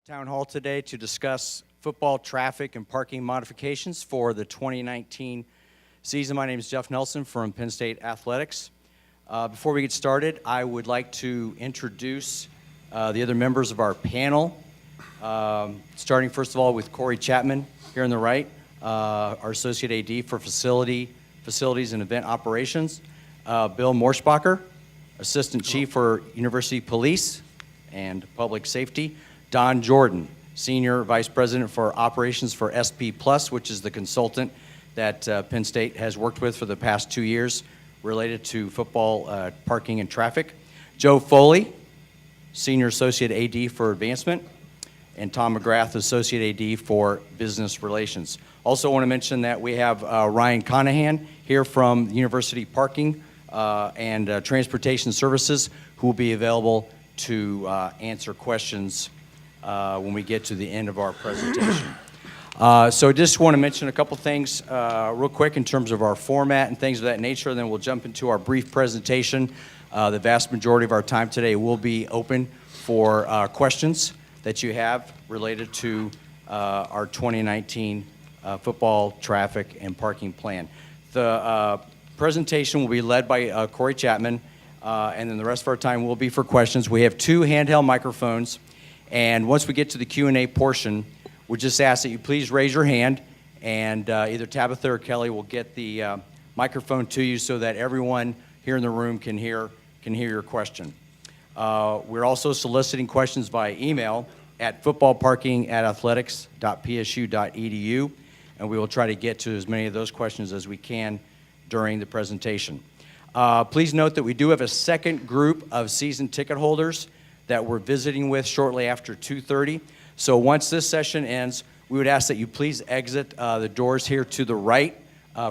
Town Hall today to discuss football traffic and parking modifications for the 2019 season. My name is Jeff Nelson from Penn State Athletics. Before we get started, I would like to introduce the other members of our panel, starting first of all with Corey Chapman here on the right, our Associate AD for Facilities and Event Operations, Bill Morschbacher, Assistant Chief for University Police and Public Safety, Don Jordan, Senior Vice President for Operations for SP Plus, which is the consultant that Penn State has worked with for the past 2 years related to football parking and traffic. Joe Foley, Senior Associate AD for Advancement, and Tom McGrath, Associate AD for Business Relations. Also want to mention that we have Ryan Conahan here from University Parking and Transportation Services, who will be available to answer questions when we get to the end of our presentation. So just want to mention a couple things real quick in terms of our format and things of that nature, and then we'll jump into our brief presentation. The vast majority of our time today will be open for questions that you have related to our 2019 football traffic and parking plan. The presentation will be led by Corey Chapman, and then the rest of our time will be for questions. We have 2 handheld microphones. And once we get to the Q&A portion, we'll just ask that you please raise your hand, and either Tabitha or Kelly will get the microphone to you so that everyone here in the room can hear your question. We're also soliciting questions via email at footballparking@athletics.psu.edu, and we will try to get to as many of those questions as we can during the presentation. Please note that we do have a second group of season ticket holders that we're visiting with shortly after 2:30. So once this session ends, we would ask that you please exit the doors here to the right.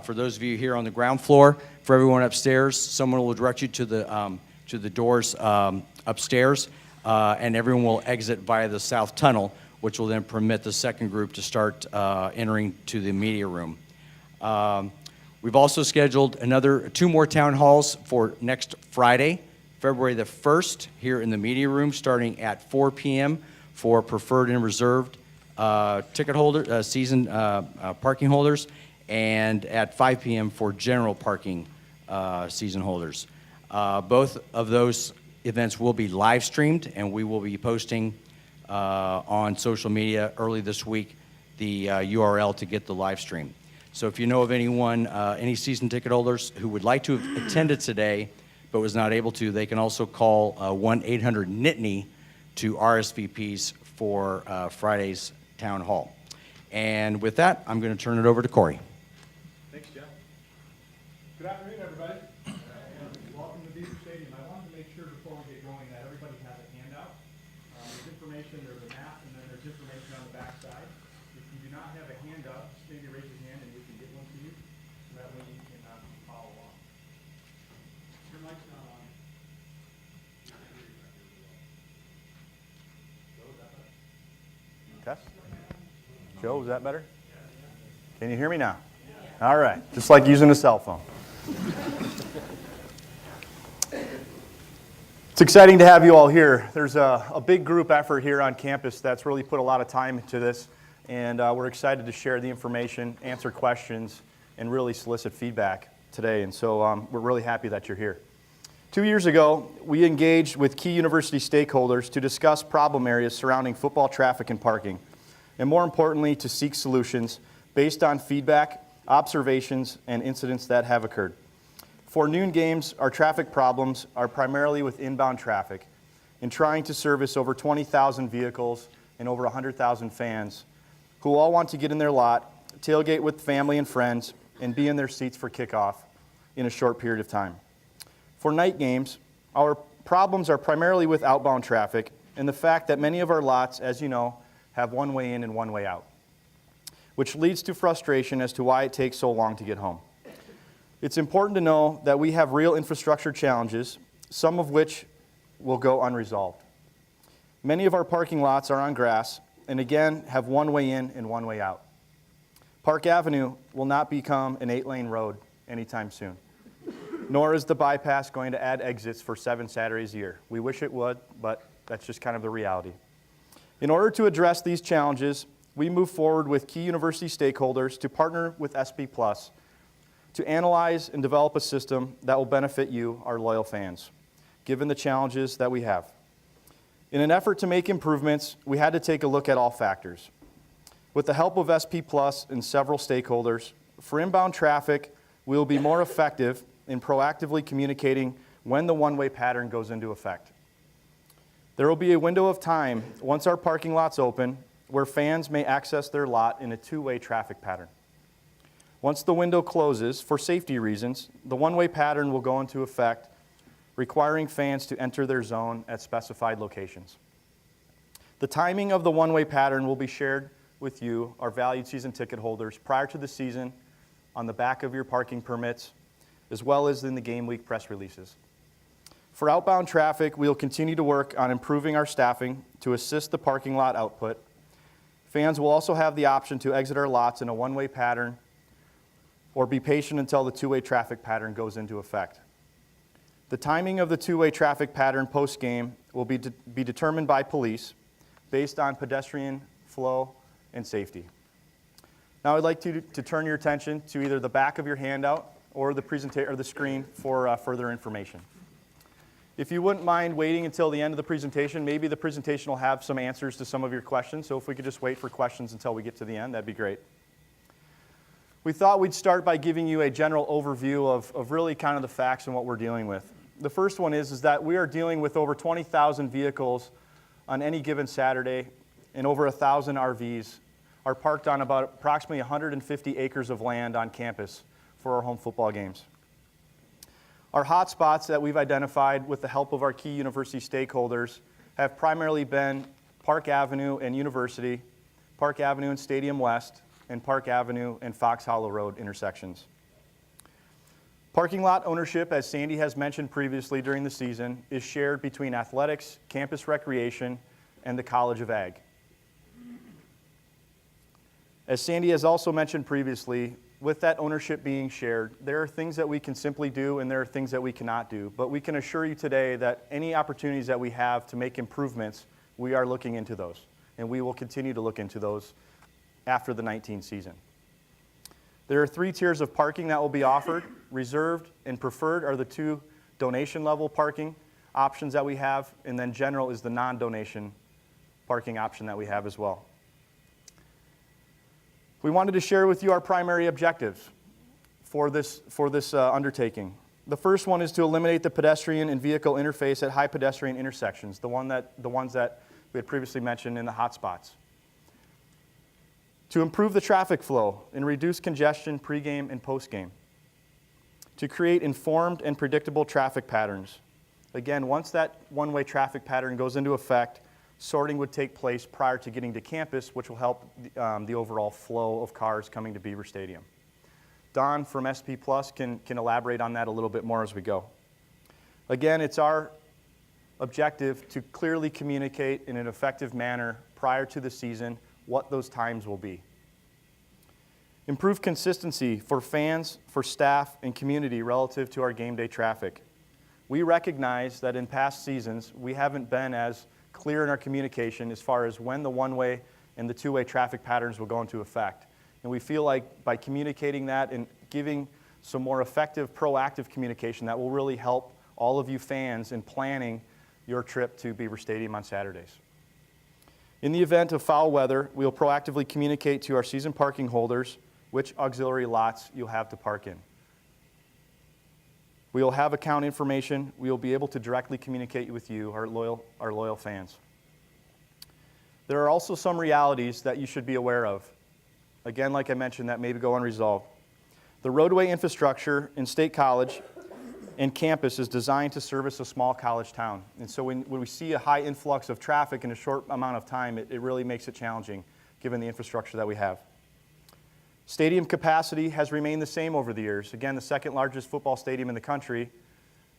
For those of you here on the ground floor, for everyone upstairs, someone will direct you to the doors upstairs, and everyone will exit via the south tunnel, which will then permit the second group to start entering to the media room. We've also scheduled 2 more town halls for next Friday, February the 1st, here in the media room, starting at 4 p.m. for preferred and reserved ticket holder, season parking holders, and at 5 p.m. for general parking season holders. Both of those events will be live streamed, and we will be posting on social media early this week the URL to get the live stream. So if you know of anyone, any season ticket holders who would like to have attended today but was not able to, they can also call 1-800-Nittany to RSVPs for Friday's town hall. And with that, I'm going to turn it over to Corey. Thanks, Jeff. Good afternoon, everybody. Welcome to Beaver Stadium. I wanted to make sure before we get going that everybody has a handout. There's information, there's a map, and then there's information on the back side. If you do not have a handout, just maybe raise your hand and we can get one to you. So that way you can follow along. Your mic's not on. Test? Joe, is that better? Can you hear me now? All right, just like using a cell phone. It's exciting to have you all here. There's a big group effort here on campus that's really put a lot of time into this, and we're excited to share the information, answer questions, and really solicit feedback today. And so we're really happy that you're here. 2 years ago, we engaged with key university stakeholders to discuss problem areas surrounding football traffic and parking, and more importantly, to seek solutions based on feedback, observations, and incidents that have occurred. For noon games, our traffic problems are primarily with inbound traffic in trying to service over 20,000 vehicles and over 100,000 fans who all want to get in their lot, tailgate with family and friends, and be in their seats for kickoff in a short period of time. For night games, our problems are primarily with outbound traffic and the fact that many of our lots, as you know, have one way in and one way out, which leads to frustration as to why it takes so long to get home. It's important to know that we have real infrastructure challenges, some of which will go unresolved. Many of our parking lots are on grass and again have one way in and one way out. Park Avenue will not become an 8-lane road anytime soon. Nor is the bypass going to add exits for 7 Saturdays a year. We wish it would, but that's just kind of the reality. In order to address these challenges, we move forward with key university stakeholders to partner with SP Plus to analyze and develop a system that will benefit you, our loyal fans, given the challenges that we have. In an effort to make improvements, we had to take a look at all factors. With the help of SP Plus and several stakeholders, for inbound traffic, we will be more effective in proactively communicating when the one-way pattern goes into effect. There will be a window of time once our parking lots open where fans may access their lot in a two-way traffic pattern. Once the window closes, for safety reasons, the one-way pattern will go into effect, requiring fans to enter their zone at specified locations. The timing of the one-way pattern will be shared with you, our valued season ticket holders, prior to the season on the back of your parking permits, as well as in the game week press releases. For outbound traffic, we will continue to work on improving our staffing to assist the parking lot output. Fans will also have the option to exit our lots in a one-way pattern or be patient until the two-way traffic pattern goes into effect. The timing of the two-way traffic pattern post-game will be determined by police based on pedestrian flow and safety. Now I'd like to turn your attention to either the back of your handout or the screen for further information. If you wouldn't mind waiting until the end of the presentation, maybe the presentation will have some answers to some of your questions, so if we could just wait for questions until we get to the end, that'd be great. We thought we'd start by giving you a general overview of really kind of the facts and what we're dealing with. The first one is that we are dealing with over 20,000 vehicles on any given Saturday, and over 1,000 RVs are parked on about approximately 150 acres of land on campus for our home football games. Our hotspots that we've identified with the help of our key university stakeholders have primarily been Park Avenue and University, Park Avenue and Stadium West, and Park Avenue and Fox Hollow Road intersections. Parking lot ownership, as Sandy has mentioned previously during the season, is shared between athletics, campus recreation, and the College of Ag. As Sandy has also mentioned previously, with that ownership being shared, there are things that we can simply do and there are things that we cannot do. But we can assure you today that any opportunities that we have to make improvements, we are looking into those. And we will continue to look into those after the 19 season. There are 3 tiers of parking that will be offered. Reserved and preferred are the 2 donation level parking options that we have, and then general is the non-donation parking option that we have as well. We wanted to share with you our primary objectives for this undertaking. The first one is to eliminate the pedestrian and vehicle interface at high pedestrian intersections, the ones that we had previously mentioned in the hotspots. To improve the traffic flow and reduce congestion pregame and postgame. To create informed and predictable traffic patterns. Again, once that one-way traffic pattern goes into effect, sorting would take place prior to getting to campus, which will help the overall flow of cars coming to Beaver Stadium. Don from SP Plus can elaborate on that a little bit more as we go. Again, it's our objective to clearly communicate in an effective manner prior to the season what those times will be. Improve consistency for fans, for staff, and community relative to our game day traffic. We recognize that in past seasons, we haven't been as clear in our communication as far as when the one-way and the two-way traffic patterns will go into effect. And we feel like by communicating that and giving some more effective, proactive communication, that will really help all of you fans in planning your trip to Beaver Stadium on Saturdays. In the event of foul weather, we will proactively communicate to our season parking holders which auxiliary lots you'll have to park in. We will have account information. We will be able to directly communicate with you, our loyal fans. There are also some realities that you should be aware of. Again, like I mentioned, that may go unresolved. The roadway infrastructure in State College and campus is designed to service a small college town. And so when we see a high influx of traffic in a short amount of time, it really makes it challenging given the infrastructure that we have. Stadium capacity has remained the same over the years. Again, the second largest football stadium in the country,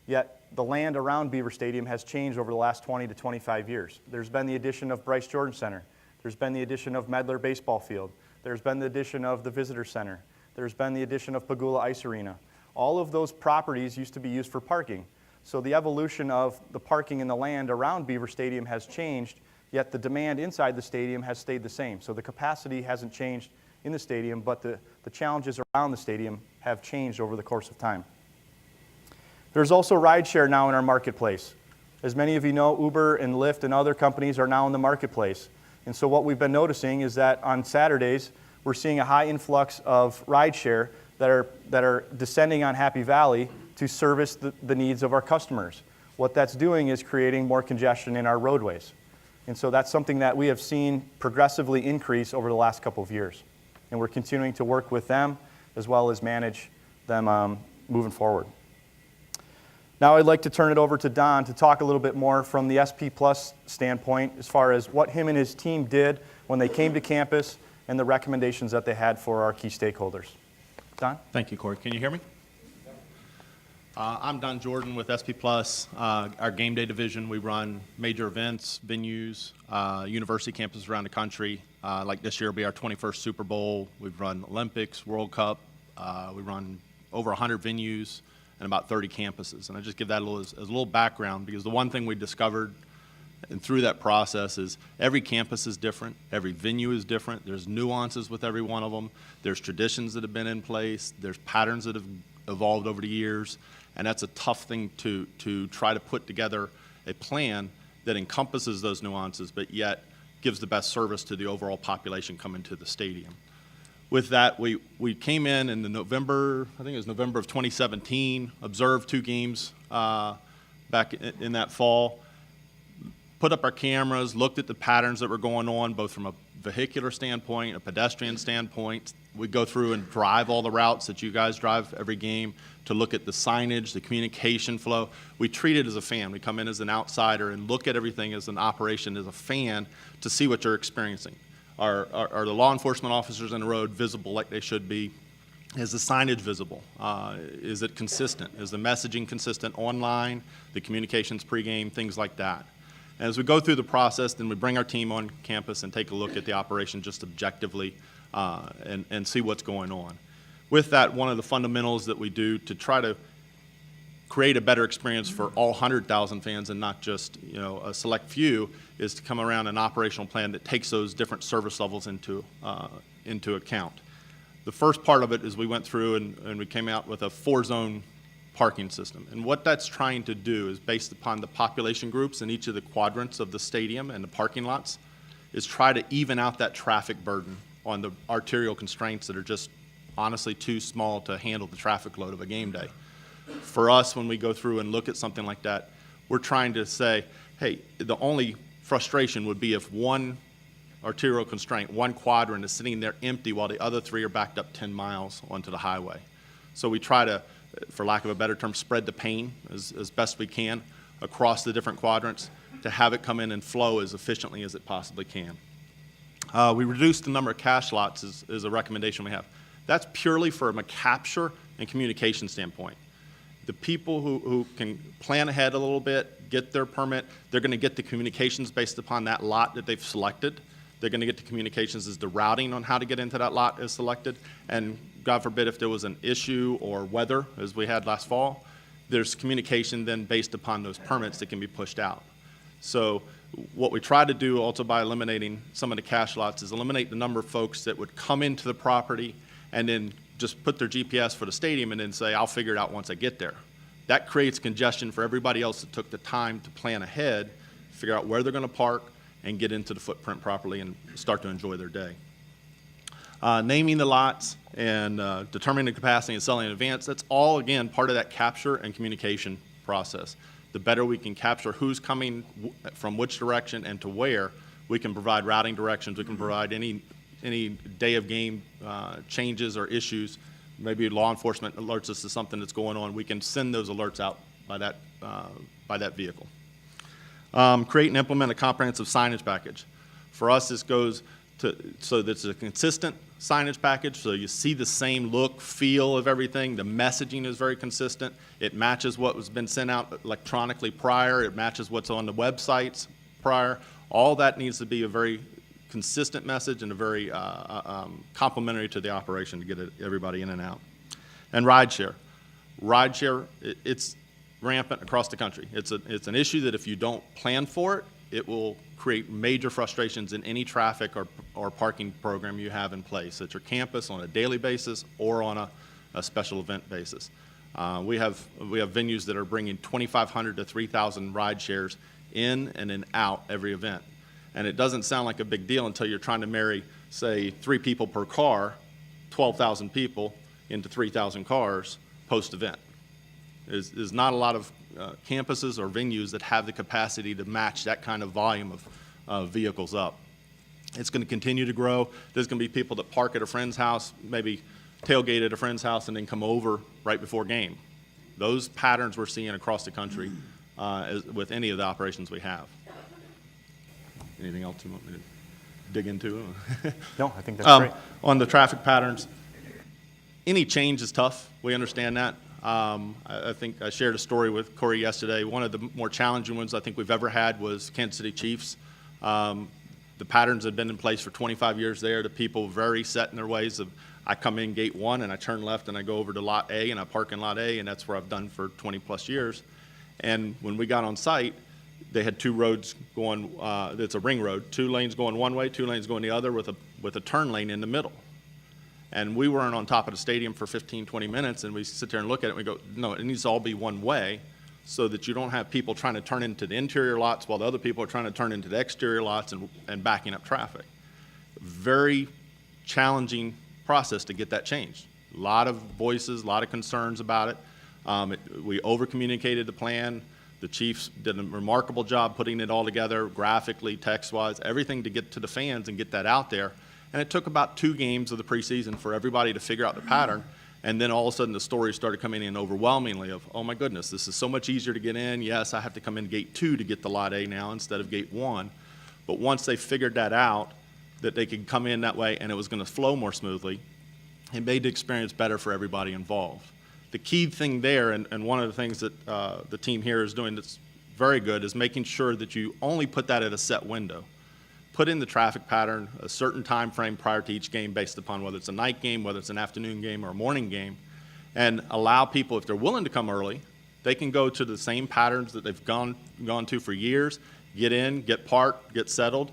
yet the land around Beaver Stadium has changed over the last 20 to 25 years. There's been the addition of Bryce Jordan Center. There's been the addition of Medler Baseball Field. There's been the addition of the Visitor Center. There's been the addition of Pagula Ice Arena. All of those properties used to be used for parking. So the evolution of the parking in the land around Beaver Stadium has changed yet the demand inside the stadium has stayed the same. So the capacity hasn't changed in the stadium, but the challenges around the stadium have changed over the course of time. There's also rideshare now in our marketplace. As many of you know, Uber and Lyft and other companies are now in the marketplace. And so what we've been noticing is that on Saturdays, we're seeing a high influx of rideshare that are descending on Happy Valley to service the needs of our customers. What that's doing is creating more congestion in our roadways. And so that's something that we have seen progressively increase over the last couple of years. And we're continuing to work with them as well as manage them moving forward. Now I'd like to turn it over to Don to talk a little bit more from the SP Plus standpoint as far as what him and his team did when they came to campus and the recommendations that they had for our key stakeholders. Don? Thank you, Corey. Can you hear me? I'm Don Jordan with SP Plus. Our game day division, we run major events, venues, university campuses around the country. Like this year will be our 21st Super Bowl. We've run Olympics, World Cup. We run over 100 venues and about 30 campuses. And I just give that as a little background, because the one thing we discovered and through that process is every campus is different, every venue is different, there's nuances with every one of them, there's traditions that have been in place, there's patterns that have evolved over the years, and that's a tough thing to try to put together a plan that encompasses those nuances, but yet gives the best service to the overall population coming to the stadium. With that, we came in the November, I think it was November of 2017, observed 2 games back in that fall, put up our cameras, looked at the patterns that were going on, both from a vehicular standpoint, a pedestrian standpoint. We go through and drive all the routes that you guys drive every game to look at the signage, the communication flow. We treat it as a fan. We come in as an outsider and look at everything as an operation, as a fan, to see what you're experiencing. Are the law enforcement officers on the road visible like they should be? Is the signage visible? Is it consistent? Is the messaging consistent online, the communications pregame, things like that? And as we go through the process, then we bring our team on campus and take a look at the operation just objectively and see what's going on. With that, one of the fundamentals that we do to try to create a better experience for all 100,000 fans and not just a select few is to come around an operational plan that takes those different service levels into account. The first part of it is we went through and we came out with a 4-zone parking system. And what that's trying to do is, based upon the population groups in each of the quadrants of the stadium and the parking lots, is try to even out that traffic burden on the arterial constraints that are just honestly too small to handle the traffic load of a game day. For us, when we go through and look at something like that, we're trying to say, hey, the only frustration would be if one arterial constraint, one quadrant is sitting there empty while the other 3 are backed up 10 miles onto the highway. So we try to, for lack of a better term, spread the pain as best we can across the different quadrants to have it come in and flow as efficiently as it possibly can. We reduced the number of cash lots is a recommendation we have. That's purely from a capture and communication standpoint. The people who can plan ahead a little bit, get their permit, they're going to get the communications based upon that lot that they've selected. They're going to get the communications as the routing on how to get into that lot is selected. And God forbid if there was an issue or weather, as we had last fall, there's communication then based upon those permits that can be pushed out. So what we try to do also by eliminating some of the cash lots is eliminate the number of folks that would come into the property and then just put their GPS for the stadium and then say, I'll figure it out once I get there. That creates congestion for everybody else that took the time to plan ahead, figure out where they're going to park, and get into the footprint properly and start to enjoy their day. Naming the lots and determining the capacity and selling in advance, that's all, again, part of that capture and communication process. The better we can capture who's coming from which direction and to where, we can provide routing directions, we can provide any day of game changes or issues. Maybe law enforcement alerts us to something that's going on, we can send those alerts out by that vehicle. Create and implement a comprehensive signage package. For us, this goes so that it's a consistent signage package, so you see the same look, feel of everything. The messaging is very consistent. It matches what was been sent out electronically prior. It matches what's on the websites prior. All that needs to be a very consistent message and a very complementary to the operation to get everybody in and out. And rideshare. Rideshare, it's rampant across the country. It's an issue that if you don't plan for it, it will create major frustrations in any traffic or parking program you have in place at your campus on a daily basis or on a special event basis. We have venues that are bringing 2,500 to 3,000 ride shares in and then out every event. And it doesn't sound like a big deal until you're trying to marry, say, 3 people per car, 12,000 people into 3,000 cars post-event. There's not a lot of campuses or venues that have the capacity to match that kind of volume of vehicles up. It's going to continue to grow. There's going to be people that park at a friend's house, maybe tailgate at a friend's house, and then come over right before game. Those patterns we're seeing across the country with any of the operations we have. Anything else you want me to dig into? No, I think that's great. On the traffic patterns, any change is tough. We understand that. I think I shared a story with Corey yesterday. One of the more challenging ones I think we've ever had was Kansas City Chiefs. The patterns had been in place for 25 years there. The people very set in their ways of, I come in gate 1 and I turn left and I go over to lot A and I park in lot A, and that's where I've done for 20 plus years. And when we got on site, they had 2 roads going, it's a ring road, 2 lanes going one way, 2 lanes going the other with a turn lane in the middle. And we weren't on top of the stadium for 15, 20 minutes, and we sit there and look at it and we go, no, it needs to all be one way so that you don't have people trying to turn into the interior lots while the other people are trying to turn into the exterior lots and backing up traffic. Very challenging process to get that changed. A lot of voices, a lot of concerns about it. We over-communicated the plan. The Chiefs did a remarkable job putting it all together, graphically, text-wise, everything to get to the fans and get that out there. And it took about 2 games of the preseason for everybody to figure out the pattern. And then all of a sudden the stories started coming in overwhelmingly of, oh my goodness, this is so much easier to get in. Yes, I have to come in gate 2 to get the lot A now instead of gate 1. But once they figured that out, that they could come in that way and it was going to flow more smoothly, it made the experience better for everybody involved. The key thing there, and one of the things that the team here is doing that's very good, is making sure that you only put that at a set window. Put in the traffic pattern a certain time frame prior to each game based upon whether it's a night game, whether it's an afternoon game or a morning game, and allow people, if they're willing to come early, they can go to the same patterns that they've gone to for years, get in, get parked, get settled.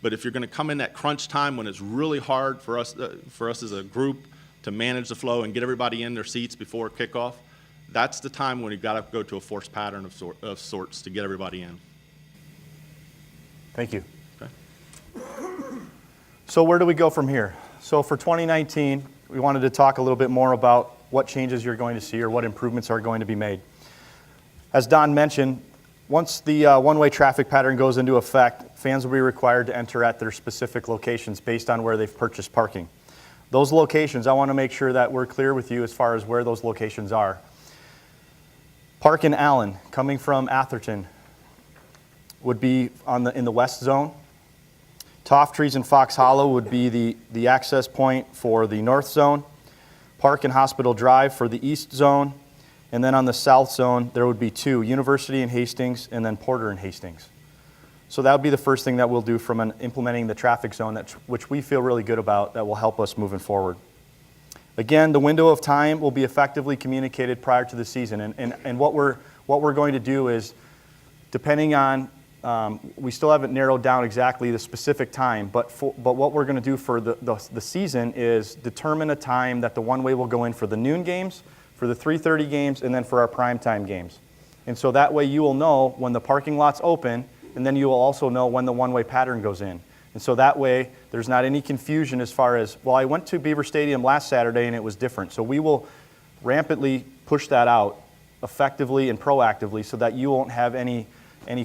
But if you're going to come in that crunch time when it's really hard for us as a group to manage the flow and get everybody in their seats before kickoff, that's the time when you've got to go to a forced pattern of sorts to get everybody in. Thank you. Okay. So where do we go from here? So for 2019, we wanted to talk a little bit more about what changes you're going to see or what improvements are going to be made. As Don mentioned, once the one-way traffic pattern goes into effect, fans will be required to enter at their specific locations based on where they've purchased parking. Those locations, I want to make sure that we're clear with you as far as where those locations are. Park in Allen, coming from Atherton, would be in the west zone. Toft Trees and Fox Hollow would be the access point for the north zone. Park and Hospital Drive for the east zone. And then on the south zone, there would be 2, University and Hastings, and then Porter and Hastings. So that would be the first thing that we'll do from implementing the traffic zone, which we feel really good about, that will help us moving forward. Again, the window of time will be effectively communicated prior to the season. And what we're going to do is, depending on, we still haven't narrowed down exactly the specific time, but what we're going to do for the season is determine a time that the one-way will go in for the noon games, for the 3:30 games, and then for our primetime games. And so that way you will know when the parking lot's open, and then you will also know when the one-way pattern goes in. And so that way there's not any confusion as far as, well, I went to Beaver Stadium last Saturday and it was different. So we will rampantly push that out effectively and proactively so that you won't have any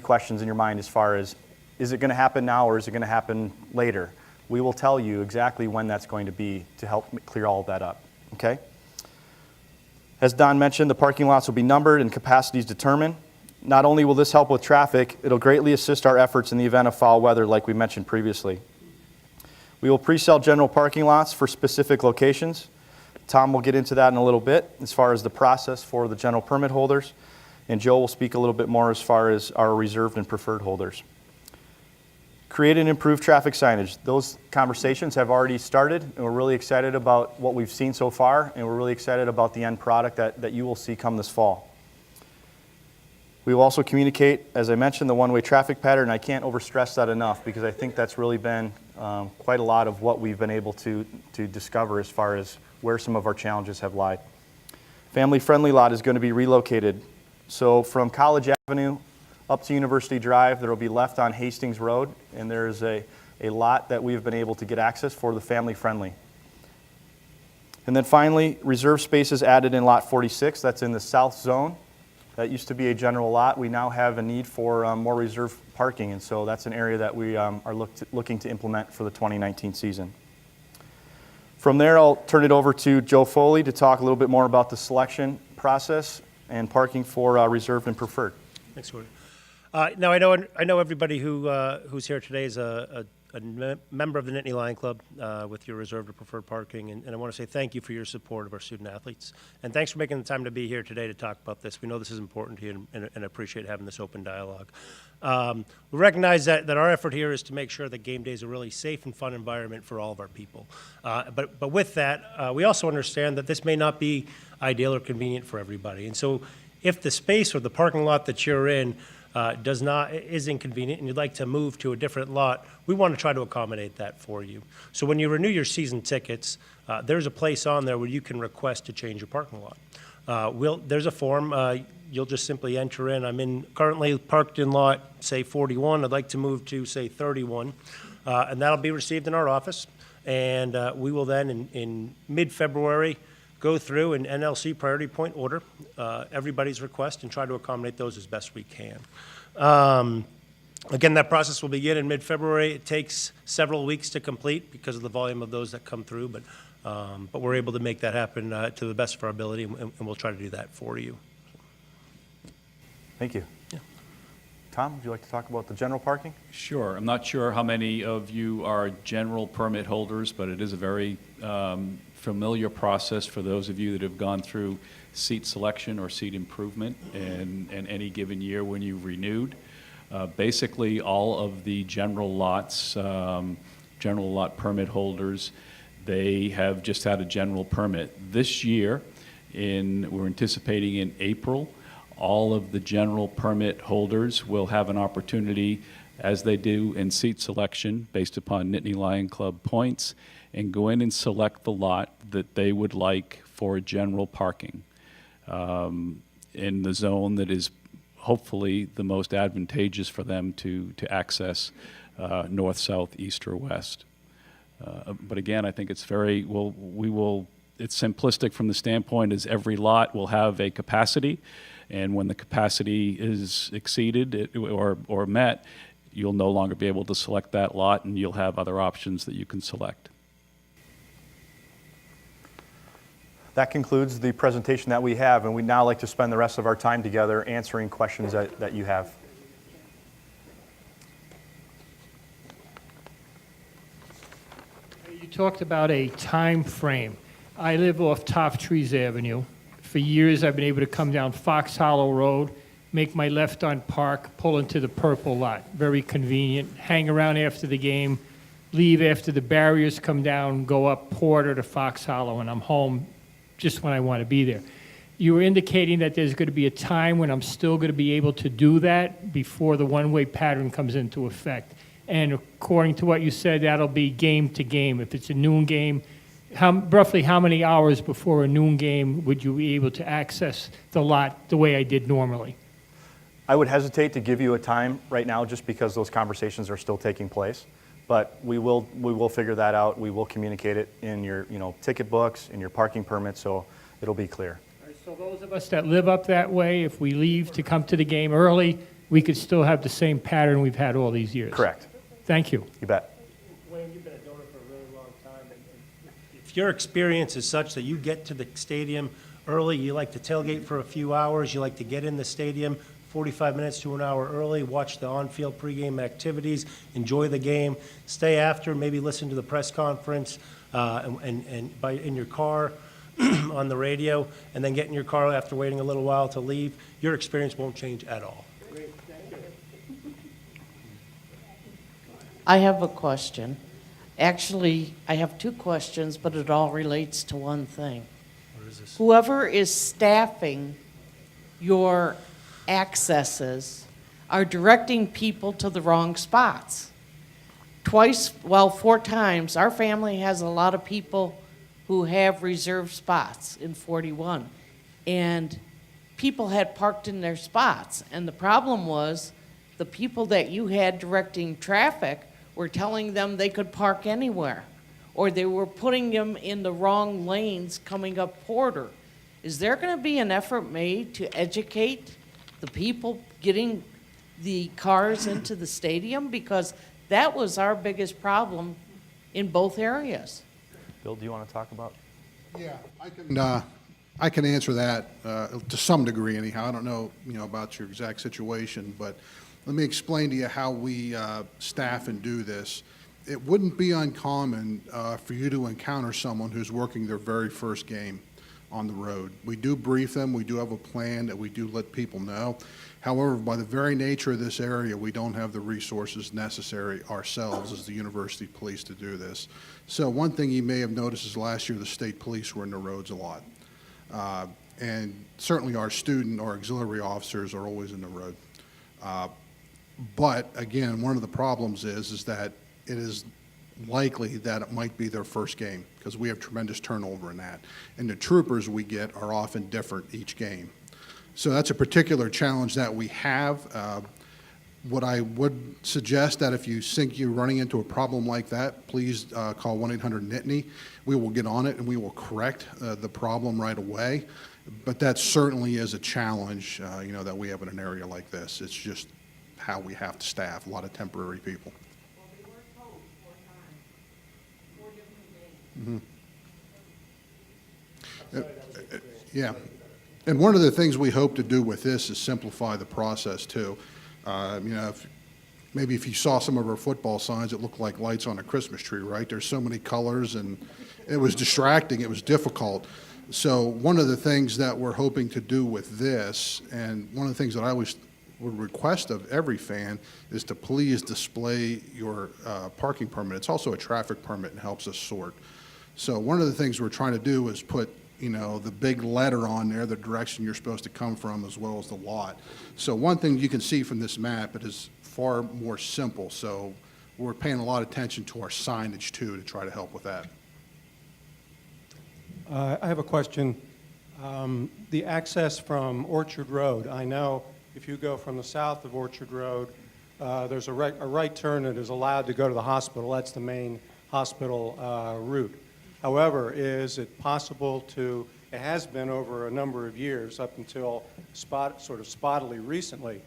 questions in your mind as far as, is it going to happen now or is it going to happen later? We will tell you exactly when that's going to be to help clear all of that up, okay? As Don mentioned, the parking lots will be numbered and capacities determined. Not only will this help with traffic, it'll greatly assist our efforts in the event of foul weather like we mentioned previously. We will pre-sell general parking lots for specific locations. Tom will get into that in a little bit as far as the process for the general permit holders, and Joe will speak a little bit more as far as our reserved and preferred holders. Create and improve traffic signage. Those conversations have already started, and we're really excited about what we've seen so far, and we're really excited about the end product that you will see come this fall. We will also communicate, as I mentioned, the one-way traffic pattern. I can't overstress that enough because I think that's really been quite a lot of what we've been able to discover as far as where some of our challenges have lied. Family-friendly lot is going to be relocated. So from College Avenue up to University Drive, there will be left on Hastings Road, and there is a lot that we've been able to get access for the family-friendly. And then finally, reserve spaces added in lot 46. That's in the south zone. That used to be a general lot. We now have a need for more reserve parking, and so that's an area that we are looking to implement for the 2019 season. From there, I'll turn it over to Joe Foley to talk a little bit more about the selection process and parking for reserved and preferred. Thanks, Gordon. Now, I know everybody who's here today is a member of the Nittany Lion Club with your reserved or preferred parking, and I want to say thank you for your support of our student athletes. And thanks for making the time to be here today to talk about this. We know this is important to you and appreciate having this open dialogue. We recognize that our effort here is to make sure that game day is a really safe and fun environment for all of our people. But with that, we also understand that this may not be ideal or convenient for everybody. And so if the space or the parking lot that you're in is inconvenient and you'd like to move to a different lot, we want to try to accommodate that for you. So when you renew your season tickets, there's a place on there where you can request to change your parking lot. There's a form. You'll just simply enter in. I'm currently parked in lot, say, 41. I'd like to move to, say, 31. And that'll be received in our office. And we will then, in mid-February, go through an NLC priority point order everybody's request and try to accommodate those as best we can. Again, that process will begin in mid-February. It takes several weeks to complete because of the volume of those that come through, but we're able to make that happen to the best of our ability, and we'll try to do that for you. Thank you. Yeah. Tom, would you like to talk about the general parking? Sure. I'm not sure how many of you are general permit holders, but it is a very familiar process for those of you that have gone through seat selection or seat improvement in any given year when you've renewed. Basically, all of the general lots, general lot permit holders, they have just had a general permit. This year, we're anticipating in April, all of the general permit holders will have an opportunity, as they do in seat selection based upon Nittany Lion Club points, and go in and select the lot that they would like for general parking in the zone that is hopefully the most advantageous for them to access north, south, east, or west. But again, I think it's it's simplistic from the standpoint as every lot will have a capacity, and when the capacity is exceeded or met, you'll no longer be able to select that lot, and you'll have other options that you can select. That concludes the presentation that we have, and we'd now like to spend the rest of our time together answering questions that you have. You talked about a time frame. I live off Top Trees Avenue. For years, I've been able to come down Fox Hollow Road, make my left on Park, pull into the purple lot. Very convenient. Hang around after the game, leave after the barriers come down, go up Porter to Fox Hollow, and I'm home just when I want to be there. You were indicating that there's going to be a time when I'm still going to be able to do that before the one-way pattern comes into effect. And according to what you said, that'll be game to game. If it's a noon game, roughly how many hours before a noon game would you be able to access the lot the way I did normally? I would hesitate to give you a time right now just because those conversations are still taking place. But we will figure that out. We will communicate it in your ticket books, in your parking permits, so it'll be clear. All right, so those of us that live up that way, if we leave to come to the game early, we could still have the same pattern we've had all these years. Correct. Thank you. You bet. Wayne, you've been a donor for a really long time. And if your experience is such that you get to the stadium early, you like to tailgate for a few hours, you like to get in the stadium 45 minutes to an hour early, watch the on-field pregame activities, enjoy the game, stay after, maybe listen to the press conference in your car on the radio, and then get in your car after waiting a little while to leave. Your experience won't change at all. Great, thank you. I have a question. Actually, I have two questions, but it all relates to one thing. What is this? Whoever is staffing your accesses are directing people to the wrong spots. Twice, well, 4 times, our family has a lot of people who have reserved spots in 41. And people had parked in their spots. And the problem was the people that you had directing traffic were telling them they could park anywhere, or they were putting them in the wrong lanes coming up Porter. Is there going to be an effort made to educate the people getting the cars into the stadium? Because that was our biggest problem in both areas. Bill, do you want to talk about? Yeah, I can answer that to some degree anyhow. I don't know, about your exact situation, but let me explain to you how we staff and do this. It wouldn't be uncommon for you to encounter someone who's working their very first game on the road. We do brief them. We do have a plan that we do let people know. However, by the very nature of this area, we don't have the resources necessary ourselves as the university police to do this. So one thing you may have noticed is last year the state police were in the roads a lot. And certainly our student or auxiliary officers are always in the road. But again, one of the problems is that it is likely that it might be their first game because we have tremendous turnover in that. And the troopers we get are often different each game. So that's a particular challenge that we have. What I would suggest that if you think you're running into a problem like that, please call 1-800-NITNY. We will get on it and we will correct the problem right away. But that certainly is a challenge, that we have in an area like this. It's just how we have to staff, a lot of temporary people. Well, they were told 4 times, 4 different days. Yeah. And one of the things we hope to do with this is simplify the process too. Maybe if you saw some of our football signs, it looked like lights on a Christmas tree, right? There's so many colors and it was distracting, it was difficult. So one of the things that we're hoping to do with this, and one of the things that I always would request of every fan, is to please display your parking permit. It's also a traffic permit and helps us sort. So one of the things we're trying to do is put the big letter on there, the direction you're supposed to come from, as well as the lot. So one thing you can see from this map, it is far more simple. So we're paying a lot of attention to our signage too to try to help with that. I have a question. The access from Orchard Road, I know if you go from the south of Orchard Road, there's a right turn that is allowed to go to the hospital. That's the main hospital route. However, is it possible to, it has been over a number of years, up until sort of spottily recently,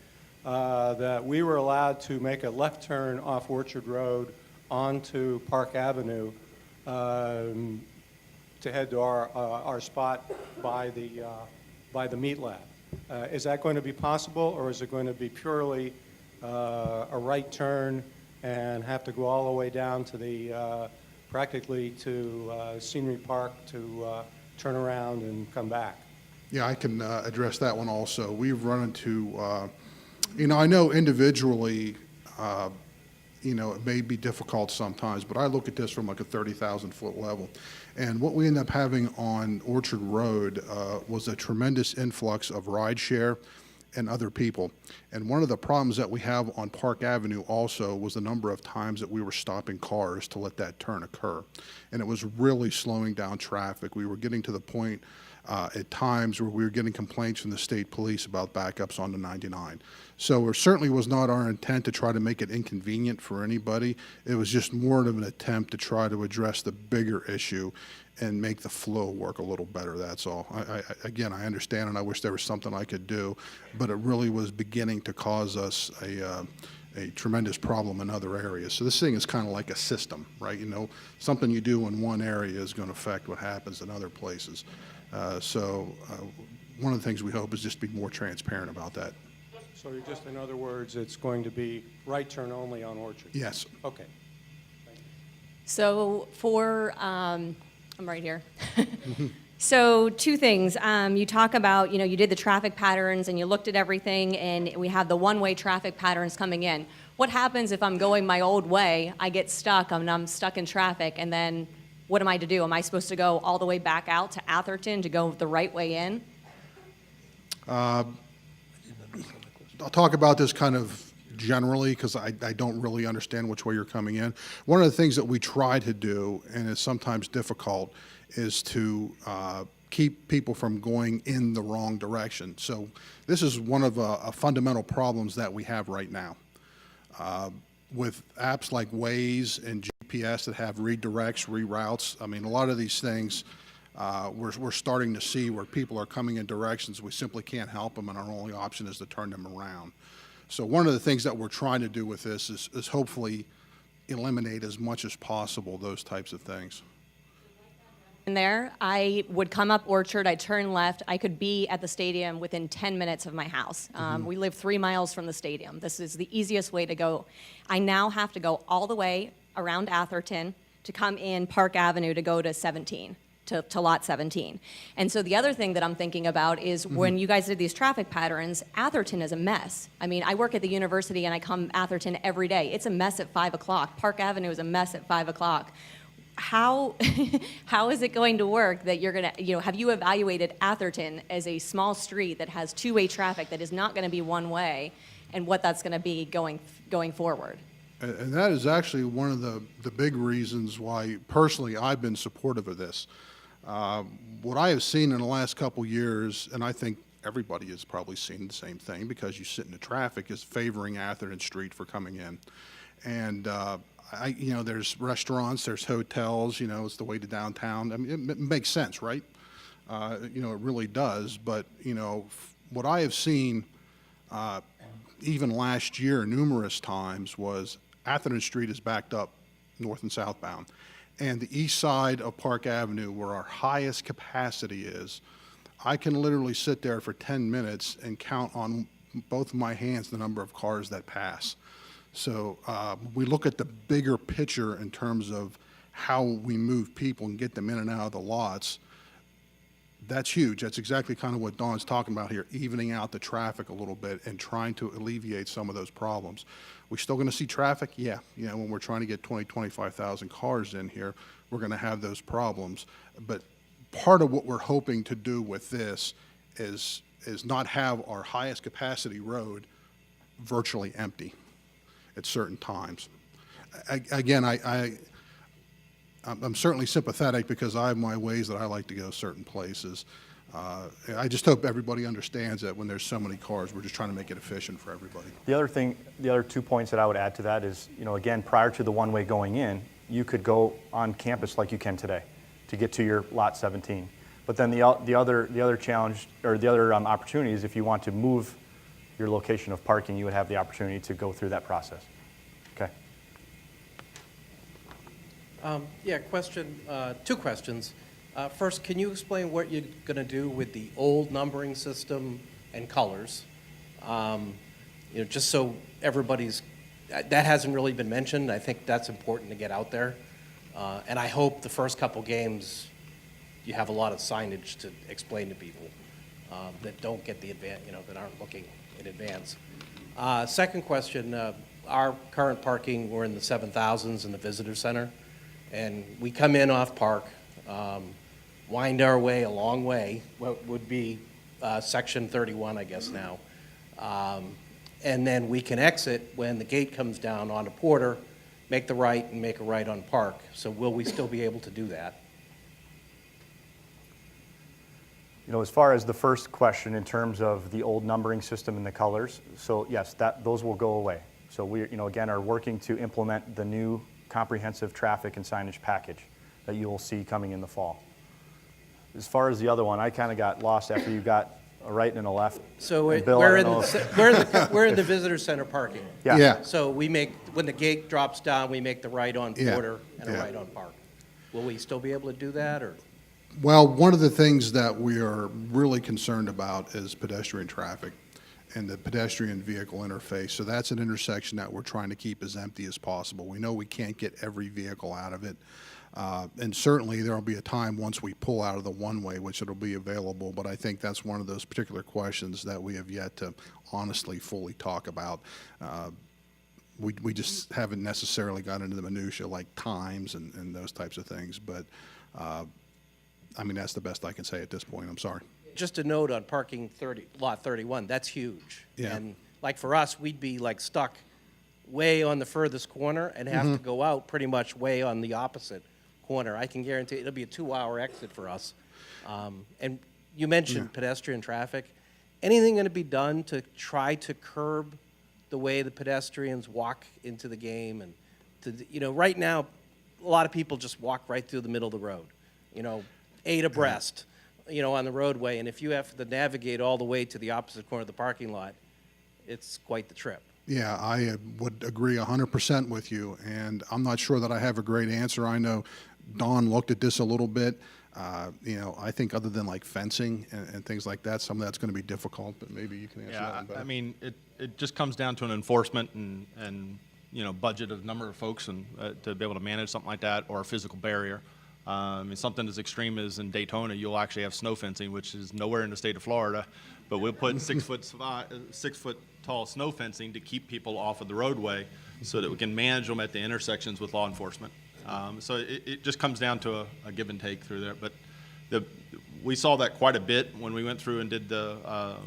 that we were allowed to make a left turn off Orchard Road onto Park Avenue to head to our spot by the meat lab. Is that going to be possible, or is it going to be purely a right turn and have to go all the way down to the practically to Scenery Park to turn around and come back? Yeah, I can address that one also. We've run into, I know individually, it may be difficult sometimes, but I look at this from like a 30,000-foot level. And what we end up having on Orchard Road was a tremendous influx of rideshare and other people. And one of the problems that we have on Park Avenue also was the number of times that we were stopping cars to let that turn occur. And it was really slowing down traffic. We were getting to the point at times where we were getting complaints from the state police about backups on the 99. So it certainly was not our intent to try to make it inconvenient for anybody. It was just more of an attempt to try to address the bigger issue and make the flow work a little better, that's all. Again, I understand and I wish there was something I could do, but it really was beginning to cause us a tremendous problem in other areas. So this thing is kind of like a system, right? Something you do in one area is going to affect what happens in other places. One of the things we hope is just be more transparent about that. So you're just, in other words, it's going to be right turn only on Orchard? Yes. Okay. So I'm right here. So 2 things. You talk about, you did the traffic patterns and you looked at everything and we have the one-way traffic patterns coming in. What happens if I'm going my old way, I get stuck, I'm stuck in traffic, and then what am I to do? Am I supposed to go all the way back out to Atherton to go the right way in? talk about this kind of generally because I don't really understand which way you're coming in. One of the things that we try to do, and is sometimes difficult, is to keep people from going in the wrong direction. So this is one of a fundamental problems that we have right now. With apps like Waze and GPS that have redirects, reroutes, I mean, a lot of these things we're starting to see where people are coming in directions we simply can't help them, and our only option is to turn them around. So one of the things that we're trying to do with this is hopefully eliminate as much as possible those types of things. In there, I would come up Orchard, I'd turn left, I could be at the stadium within 10 minutes of my house. We live 3 miles from the stadium. This is the easiest way to go. I now have to go all the way around Atherton to come in Park Avenue to go to 17. To lot 17. And so the other thing that I'm thinking about is when you guys did these traffic patterns, Atherton is a mess. I mean, I work at the university and I come Atherton every day. It's a mess at 5 o'clock. Park Avenue is a mess at 5 o'clock. How is it going to work that you're going to, have you evaluated Atherton as a small street that has two-way traffic that is not going to be one way, and what that's going to be going forward? And that is actually one of the big reasons why personally I've been supportive of this. What I have seen in the last couple years, and I think everybody has probably seen the same thing because you sit in the traffic, is favoring Atherton Street for coming in. And there's restaurants, there's hotels, it's the way to downtown. I mean, it makes sense, right? It really does. But, what I have seen even last year numerous times was Atherton Street is backed up north and southbound. And the east side of Park Avenue, where our highest capacity is, I can literally sit there for 10 minutes and count on both of my hands the number of cars that pass. So we look at the bigger picture in terms of how we move people and get them in and out of the lots. That's huge. That's exactly kind of what Dawn's talking about here, evening out the traffic a little bit and trying to alleviate some of those problems. We're still going to see traffic? Yeah. When we're trying to get 25,000 cars in here, we're going to have those problems. But part of what we're hoping to do with this is not have our highest capacity road virtually empty at certain times. Again, I'm certainly sympathetic because I have my ways that I like to go certain places. I just hope everybody understands that when there's so many cars, we're just trying to make it efficient for everybody. The other 2 points that I would add to that is, again, prior to the one-way going in, you could go on campus like you can today to get to your lot 17. But then the other challenge, or the other opportunity is if you want to move your location of parking, you would have the opportunity to go through that process. Okay. Two questions. First, can you explain what you're going to do with the old numbering system and colors? Just so everybody's, that hasn't really been mentioned. I think that's important to get out there. And I hope the first couple games you have a lot of signage to explain to people that don't get the advance, that aren't looking in advance. Second question, our current parking, we're in the 7,000s in the visitor center. And we come in off Park, wind our way a long way, what would be section 31, I guess now. And then we can exit when the gate comes down onto Porter, make the right and make a right on Park. So will we still be able to do that? As far as the first question in terms of the old numbering system and the colors, so yes, those will go away. So we, again, are working to implement the new comprehensive traffic and signage package that you will see coming in the fall. As far as the other one, I kind of got lost after you got a right and a left. So Bill, we're in the visitor center parking. Yeah. So when the gate drops down, we make the right on Porter and a right on Park. Will we still be able to do that, or? Well, one of the things that we are really concerned about is pedestrian traffic and the pedestrian vehicle interface. So that's an intersection that we're trying to keep as empty as possible. We know we can't get every vehicle out of it. And certainly there will be a time once we pull out of the one-way, which it'll be available, but I think that's one of those particular questions that we have yet to honestly fully talk about. We just haven't necessarily got into the minutia like times and those types of things, but that's the best I can say at this point. I'm sorry. Just a note on parking lot 31, that's huge. Yeah. And like for us, we'd be like stuck way on the furthest corner and have to go out pretty much way on the opposite corner. I can guarantee it'll be a 2-hour exit for us. And you mentioned pedestrian traffic. Anything going to be done to try to curb the way the pedestrians walk into the game? And right now, a lot of people just walk right through the middle of the road, 8 abreast, on the roadway. And if you have to navigate all the way to the opposite corner of the parking lot, it's quite the trip. Yeah, I would agree 100% with you, and I'm not sure that I have a great answer. I know Don looked at this a little bit. I think other than like fencing and things like that, some of that's going to be difficult, but maybe you can answer that one better. I mean, it just comes down to an enforcement and budget of number of folks and to be able to manage something like that, or a physical barrier. Something as extreme as in Daytona, you'll actually have snow fencing, which is nowhere in the state of Florida, but we'll put 6 foot tall snow fencing to keep people off of the roadway so that we can manage them at the intersections with law enforcement. So it just comes down to a give and take through there. But we saw that quite a bit when we went through and did the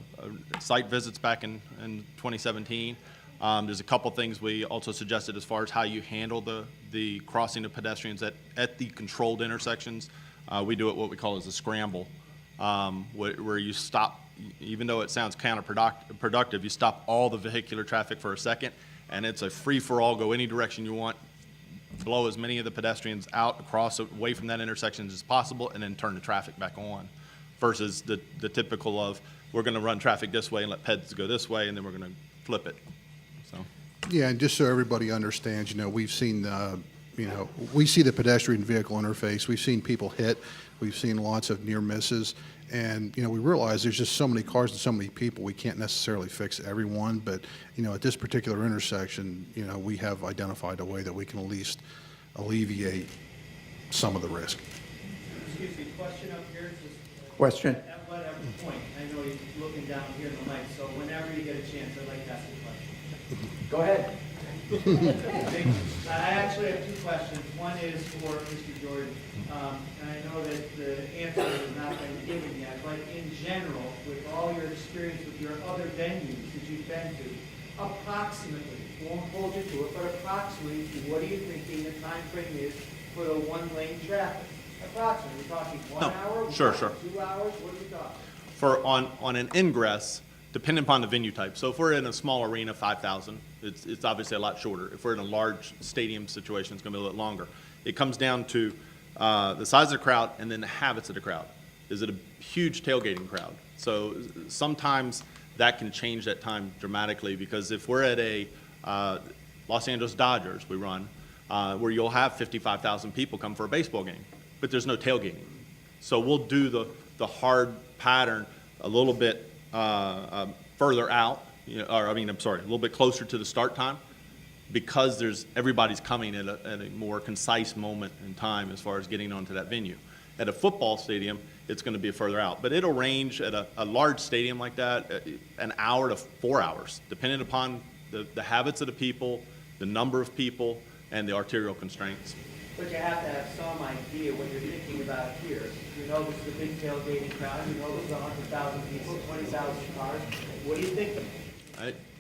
site visits back in 2017. There's a couple things we also suggested as far as how you handle the crossing of pedestrians at the controlled intersections. We do it what we call as a scramble, where you stop, even though it sounds counterproductive, you stop all the vehicular traffic for a second, and it's a free-for-all, go any direction you want, blow as many of the pedestrians out, across, away from that intersection as possible, and then turn the traffic back on, versus the typical of, we're going to run traffic this way and let peds go this way, and then we're going to flip it. So. Yeah, and just so everybody understands, we've seen, we see the pedestrian vehicle interface. We've seen people hit. We've seen lots of near misses. And, we realize there's just so many cars and so many people, we can't necessarily fix everyone. But, at this particular intersection, we have identified a way that we can at least alleviate some of the risk. Excuse me, question up here. Question. At whatever point, I know you're looking down here in the mic, so whenever you get a chance, I'd like to ask a question. Go ahead. I actually have 2 questions. One is for Mr. Jordan. And I know that the answer has not been given yet, but in general, with all your experience with your other venues that you've been to, approximately, won't hold you to it, but approximately, what are you thinking the time frame is for the one-lane traffic? Approximately, we're talking 1 hour? Sure. 2 hours? What are we talking? For on an ingress, depending upon the venue type. So if we're in a small arena, 5,000, it's obviously a lot shorter. If we're in a large stadium situation, it's going to be a little longer. It comes down to the size of the crowd and then the habits of the crowd. Is it a huge tailgating crowd? So sometimes that can change that time dramatically, because if we're at a Los Angeles Dodgers, we run, where you'll have 55,000 people come for a baseball game, but there's no tailgating. So we'll do the hard pattern a little bit further out, a little bit closer to the start time, because everybody's coming at a more concise moment in time as far as getting onto that venue. At a football stadium, it's going to be further out, but it'll range at a large stadium like that, an hour to 4 hours, depending upon the habits of the people, the number of people, and the arterial constraints. But you have to have some idea what you're thinking about here. You know this is a big tailgating crowd. You know there's 100,000 people, 20,000 cars. What are you thinking?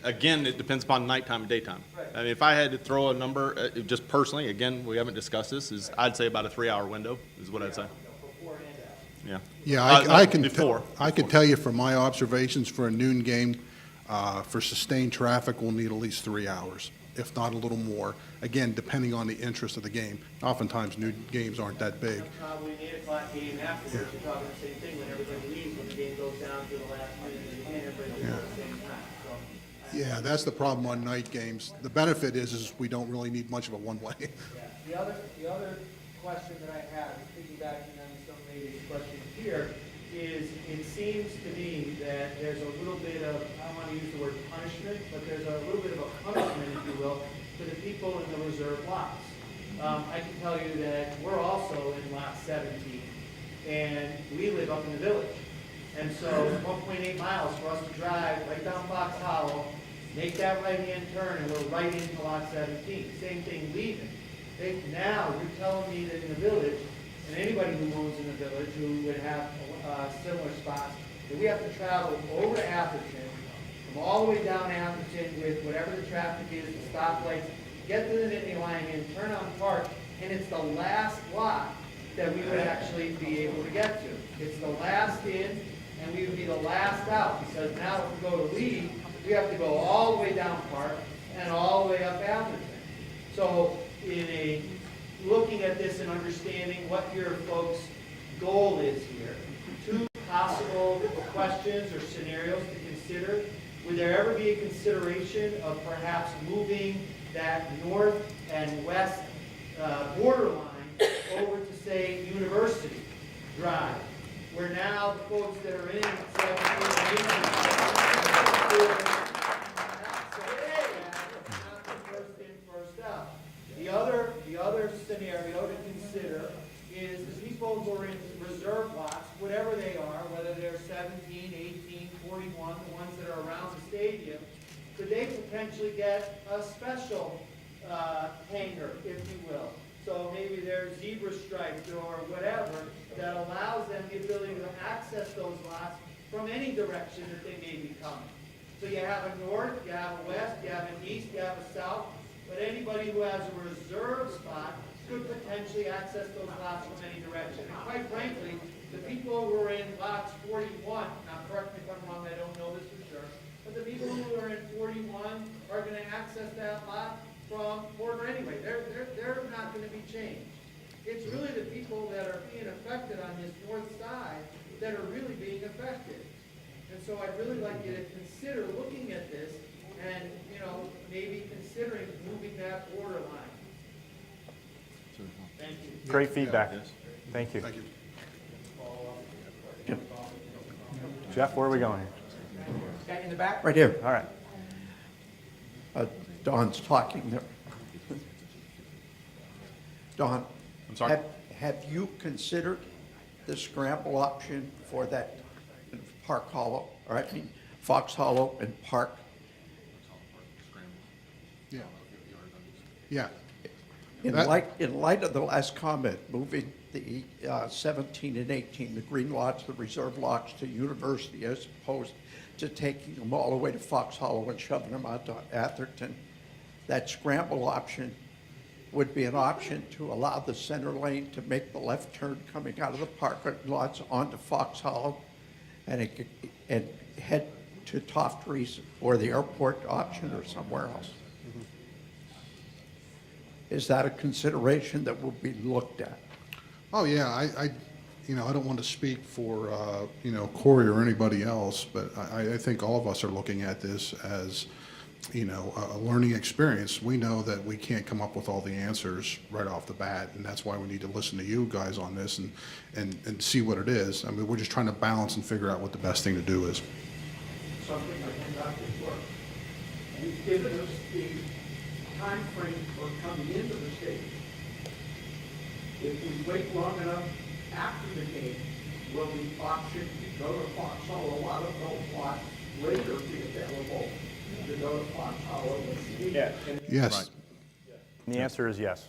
Again, it depends upon nighttime and daytime. Right. I mean, if I had to throw a number, just personally, again, we haven't discussed this, I'd say about a 3-hour window is what I'd say. Before and after. Yeah. Yeah, No, I can before. tell you from my observations, for a noon game, for sustained traffic, we'll need at least 3 hours, if not a little more. Again, depending on the interest of the game. Oftentimes, noon games aren't that big. Probably an 8 o'clock game afterwards. You're talking the same thing when everybody leaves, when the game goes down to the last minute and everybody leaves at the same time. So, Yeah, that's the problem on night games. The benefit is we don't really need much of a one-way. yeah. The other question that I have, piggybacking on some lady's question here, is it seems to me that there's a little bit of, I don't want to use the word punishment, but there's a little bit of a punishment, if you will, for the people in the reserve lots. I can tell you that we're also in lot 17, and we live up in the village. And so 1.8 miles for us to drive right down Fox Hollow, make that right-hand turn, and we're right into lot 17. Same thing leaving. Now you're telling me that in the village, and anybody who owns in the village who would have similar spots, that we have to travel over to Atherton, come all the way down Atherton with whatever the traffic is, the stoplights, get to the Nittany line and turn on Park, and it's the last lot that we would actually be able to get to. It's the last in, and we would be the last out, because now if we go to leave, we have to go all the way down Park and all the way up Atherton. So looking at this and understanding what your folks' goal is here, two possible questions or scenarios to consider. Would there ever be a consideration of perhaps moving that north and west borderline over to, say, University Drive, where now the folks that are in 17 and 18 first in, first out. The other scenario to consider is the people who are in reserve lots, whatever they are, whether they're 17, 18, 41, the ones that are around the stadium, could they potentially get a special hangar, if you will? So maybe they're zebra striped or whatever that allows them the ability to access those lots from any direction that they may be coming. So you have a north, you have a west, you have an east, you have a south, but anybody who has a reserve spot could potentially access those lots from any direction. And quite frankly, the people who are in lots 41, now correct me if I'm wrong, I don't know this for sure, but the people who are in 41 are going to access that lot from Porter anyway. They're not going to be changed. It's really the people that are being affected on this north side that are really being affected. And so I'd really like you to consider looking at this and, maybe considering moving that border line. Thank you. Great feedback. Thank you. Thank you. Jeff, where are we going here? Guy in the back? Right here. All right. Don's talking there. Don, I'm sorry? have you considered the scramble option for that Park Hollow, or I mean Fox Hollow and Park? Yeah. Yeah. In That- light of the last comment, moving the 17 and 18, the green lots, the reserve lots to University, as opposed to taking them all the way to Fox Hollow and shoving them out to Atherton, that scramble option would be an option to allow the center lane to make the left turn coming out of the parking lots onto Fox Hollow and head to Toftree or the airport option or somewhere else. Is that a consideration that will be looked at? Oh, yeah, I don't want to speak for, Corey or anybody else, but I think all of us are looking at this as, a learning experience. We know that we can't come up with all the answers right off the bat, and that's why we need to listen to you guys on this and see what it is. I mean, we're just trying to balance and figure out what the best thing to do is. Something like conducted work. And he's given us the time frame for coming into the stadium. If we wait long enough after the game, will the option to go to Fox Hollow, a lot of those lots later be available to go to Fox Hollow and see? Yes. And the answer is yes.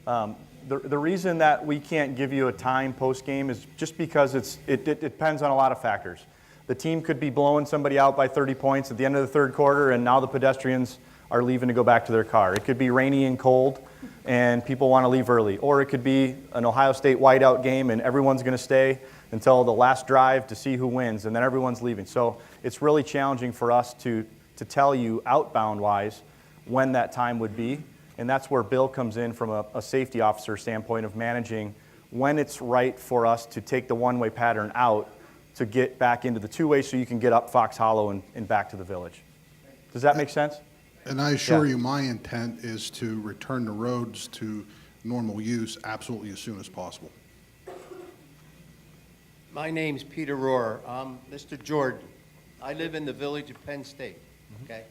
The reason that we can't give you a time post-game is just because it depends on a lot of factors. The team could be blowing somebody out by 30 points at the end of the third quarter, and now the pedestrians are leaving to go back to their car. It could be rainy and cold, and people want to leave early. Or it could be an Ohio State whiteout game, and everyone's going to stay until the last drive to see who wins, and then everyone's leaving. So it's really challenging for us to tell you outbound-wise when that time would be. And that's where Bill comes in from a safety officer standpoint of managing when it's right for us to take the one-way pattern out to get back into the two-way so you can get up Fox Hollow and back to the village. Does that make sense? And I assure Yeah. you, my intent is to return the roads to normal use absolutely as soon as possible. My name's Peter Rohr. Mr. Jordan, I live in the village of Penn State, okay?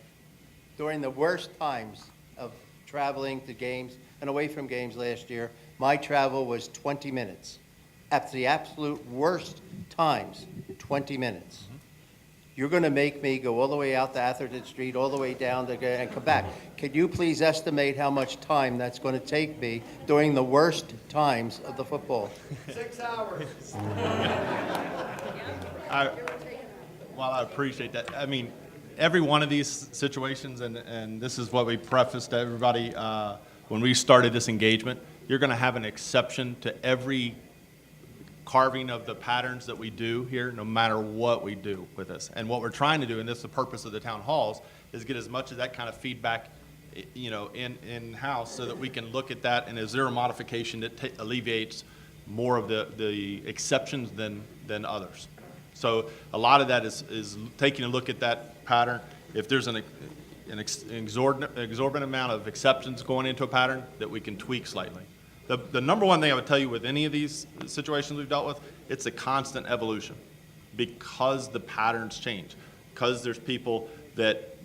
During the worst times of traveling to games and away from games last year, my travel was 20 minutes. At the absolute worst times, 20 minutes. You're going to make me go all the way out to Atherton Street, all the way down and come back. Can you please estimate how much time that's going to take me during the worst times of the football? 6 hours. While I appreciate that, I mean, every one of these situations, and this is what we prefaced to everybody when we started this engagement, you're going to have an exception to every carving of the patterns that we do here, no matter what we do with this. And what we're trying to do, and this is the purpose of the town halls, is get as much of that kind of feedback, in-house, so that we can look at that, and is there a modification that alleviates more of the exceptions than others. So a lot of that is taking a look at that pattern. If there's an exorbitant amount of exceptions going into a pattern, that we can tweak slightly. The number one thing I would tell you with any of these situations we've dealt with, it's a constant evolution, because the patterns change, because there's people that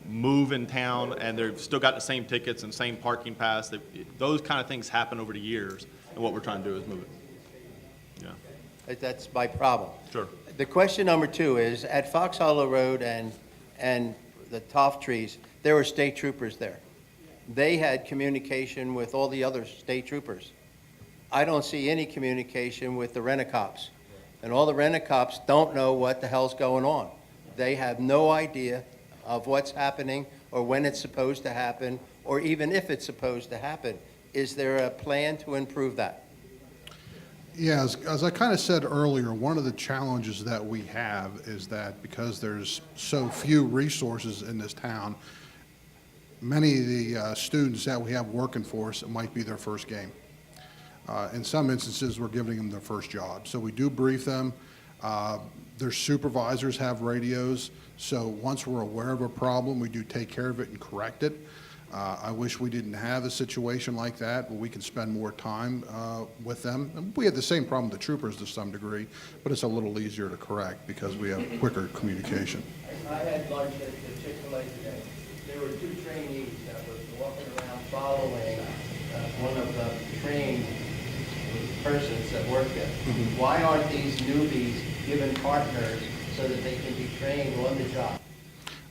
move in town and they've still got the same tickets and same parking pass. Those kind of things happen over the years, and what we're trying to do is move it. Yeah. That's my problem. Sure. The question number 2 is, at Fox Hollow Road and the Toft Trees, there were state troopers there. They had communication with all the other state troopers. I don't see any communication with the rent-a-cops. And all the rent-a-cops don't know what the hell's going on. They have no idea of what's happening or when it's supposed to happen, or even if it's supposed to happen. Is there a plan to improve that? Yeah, as I kind of said earlier, one of the challenges that we have is that because there's so few resources in this town, many of the students that we have working for us, it might be their first game. In some instances, we're giving them their first job. So we do brief them. Their supervisors have radios. So once we're aware of a problem, we do take care of it and correct it. I wish we didn't have a situation like that where we can spend more time with them. And we had the same problem with the troopers to some degree, but it's a little easier to correct because we have quicker communication. I had lunch at the Chick-fil-A today. There were 2 trainees that were walking around following one of the trained persons that work there. Why aren't these newbies given partners so that they can be trained on the job?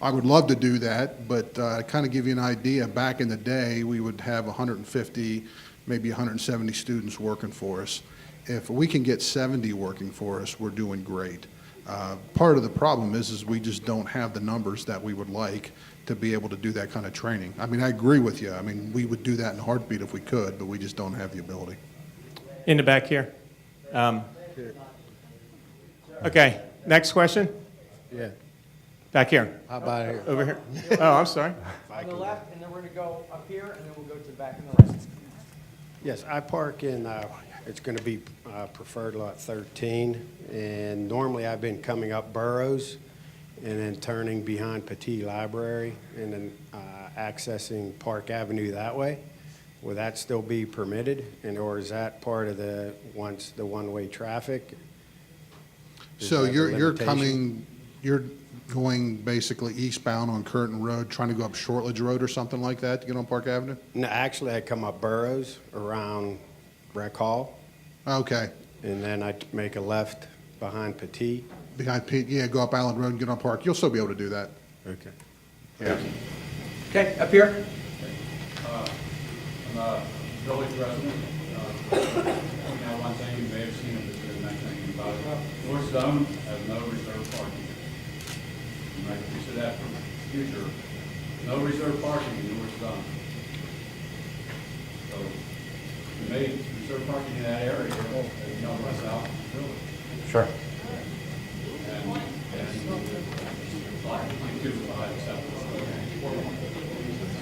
I would love to do that, but kind of give you an idea, back in the day, we would have 150, maybe 170 students working for us. If we can get 70 working for us, we're doing great. Part of the problem is we just don't have the numbers that we would like to be able to do that kind of training. I mean, I agree with you. I mean, we would do that in a heartbeat if we could, but we just don't have the ability. In the back here. Okay, next question? Yeah. Back here. How about here? Over here. Oh, I'm sorry. On the left, and then we're going to go up here, and then we'll go to the back and the left. Yes, I park in, it's going to be preferred lot 13, and normally I've been coming up Burroughs and then turning behind Petit Library and then accessing Park Avenue that way. Will that still be permitted, or is that part of the one-way traffic? Is So that the you're limitation? coming, you're going basically eastbound on Curtin Road, trying to go up Shortledge Road or something like that to get on Park Avenue? No, actually, I come up Burroughs around Rec Hall, Okay. and then I make a left behind Petit. Behind Pete, yeah, go up Allen Road and get on Park. You'll still be able to do that. Okay. Yeah. Okay, up here. I'm a village resident. Point out one thing, you may have seen it, but didn't mention anything about it. North Zone has no reserve parking. You might consider that for the future. No reserve parking in North Zone. So you may reserve parking in that area, you know, west out of the village. Sure.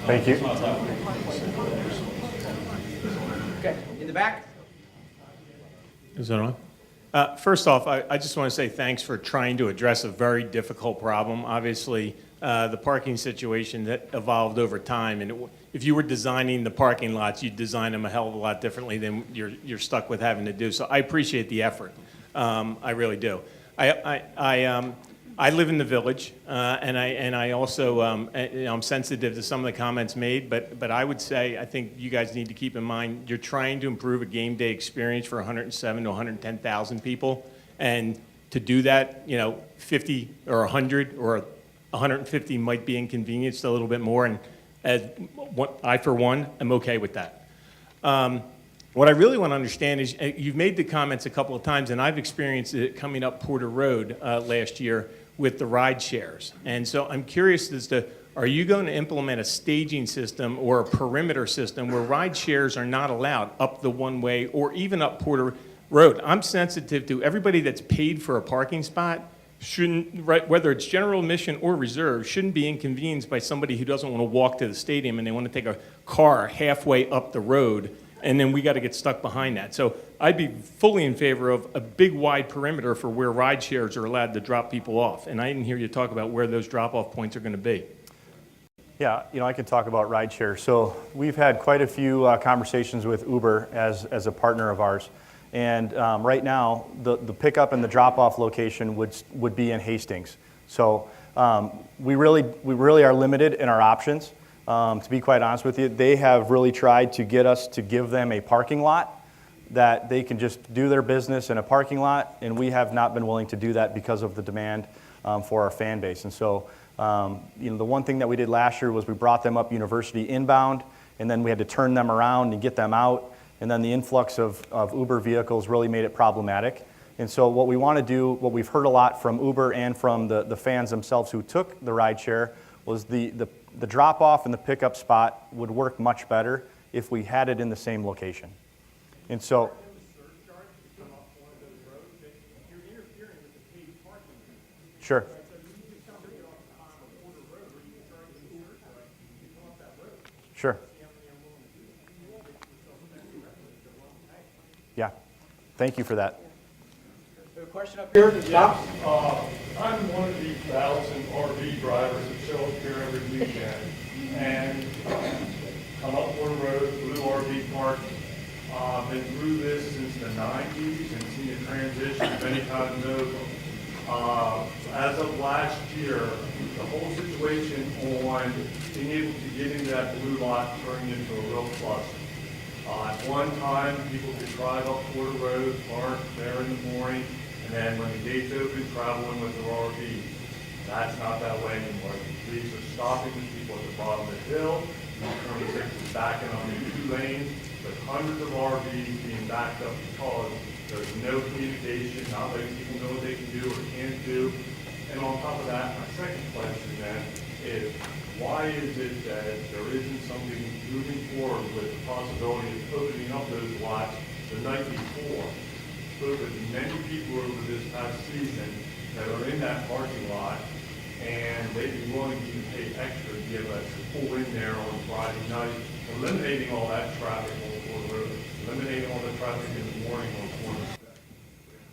Thank you. Okay, in the back. Is that on? First off, I just want to say thanks for trying to address a very difficult problem. Obviously, the parking situation that evolved over time, and if you were designing the parking lots, you'd design them a hell of a lot differently than you're stuck with having to do. So I appreciate the effort. I really do. I live in the village, and I also I'm sensitive to some of the comments made, but I would say I think you guys need to keep in mind you're trying to improve a game day experience for 107 to 110,000 people, and to do that, 50 or 100 or 150 might be inconvenienced a little bit more, and I for one am okay with that. What I really want to understand is you've made the comments a couple of times, and I've experienced it coming up Porter Road last year, with the ride shares. And so I'm curious as to, are you going to implement a staging system or a perimeter system where ride shares are not allowed up the one-way or even up Porter Road? I'm sensitive to everybody that's paid for a parking spot shouldn't, right, whether it's general admission or reserve, shouldn't be inconvenienced by somebody who doesn't want to walk to the stadium and they want to take a car halfway up the road, and then we got to get stuck behind that. So I'd be fully in favor of a big wide perimeter for where ride shares are allowed to drop people off. And I didn't hear you talk about where those drop-off points are going to be. Yeah, I can talk about rideshare. So we've had quite a few conversations with Uber as a partner of ours. And right now, the pickup and the drop-off location would be in Hastings. So we really are limited in our options. To be quite honest with you, they have really tried to get us to give them a parking lot that they can just do their business in a parking lot, and we have not been willing to do that because of the demand for our fan base. And so the one thing that we did last year was we brought them up University inbound, and then we had to turn them around and get them out. And then the influx of Uber vehicles really made it problematic. And so what we want to do, what we've heard a lot from Uber and from the fans themselves who took the rideshare, was the drop-off and the pickup spot would work much better if we had it in the same location. And so, sure. Sure. Yeah. Thank you for that. A question up here. Yeah. I'm one of the 1,000 RV drivers that show up here every weekend and come up Porter Road, Blue RV Park. Been through this since the 90s and seen the transition many times over. As of last year, the whole situation on being able to get into that blue lot turned into a real cluster. At one time, people could drive up Porter Road, park there in the morning, and then when the gates open, travel in with their RVs. That's not that way anymore. The police are stopping the people at the bottom of the hill. The 26 is backing on the 2 lanes, with hundreds of RVs being backed up because there's no communication, not letting people know what they can do or can't do. And on top of that, my second question then is, why is it that there isn't something moving forward with the possibility of opening up those lots the night before? Spoke with many people over this past season that are in that parking lot, and they'd be willing to even pay extra to be able to pull in there on Friday night, eliminating all that traffic on Porter Road, eliminating all the traffic in the morning on Porter.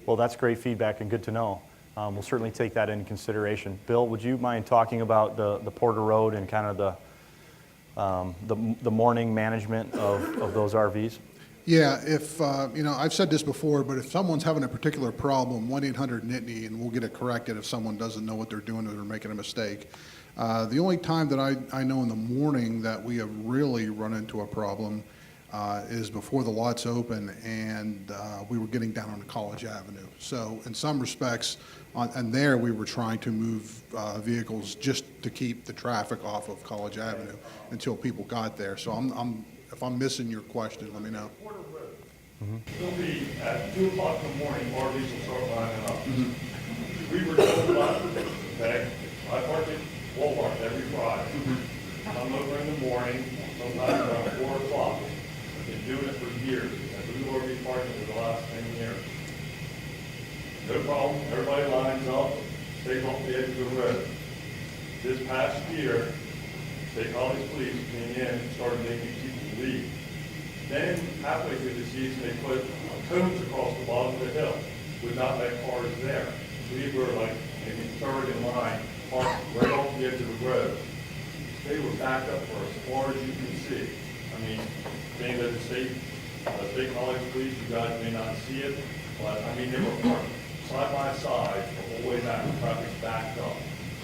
Well, that's great feedback and good to know. We'll certainly take that into consideration. Bill, would you mind talking about the Porter Road and kind of the morning management of those RVs? Yeah, if, I've said this before, but if someone's having a particular problem, 1-800-Nittany, and we'll get it corrected if someone doesn't know what they're doing or they're making a mistake. The only time that I know in the morning that we have really run into a problem is before the lots open and we were getting down on College Avenue. So in some respects, and there we were trying to move vehicles just to keep the traffic off of College Avenue until people got there. So if I'm missing your question, let me know. Porter Road. It'll be at 2 o'clock in the morning, RVs will start lining up. We were told about it, okay? I park at Walmart every Friday. Come over in the morning, sometimes around 4 o'clock. I've been doing it for years. I've been RV parking for the last 10 years. No problem, everybody lines up, stays off the edge of the road. This past year, State College Police came in and started making people leave. Then, halfway through the season, they put cones across the bottom of the hill, would not let cars there. We were like maybe third in line, parked right off the edge of the road. They were backed up for as far as you can see. I mean, being that the State College Police, you guys may not see it, but I mean, they were parked side by side the whole way back. The traffic's backed up.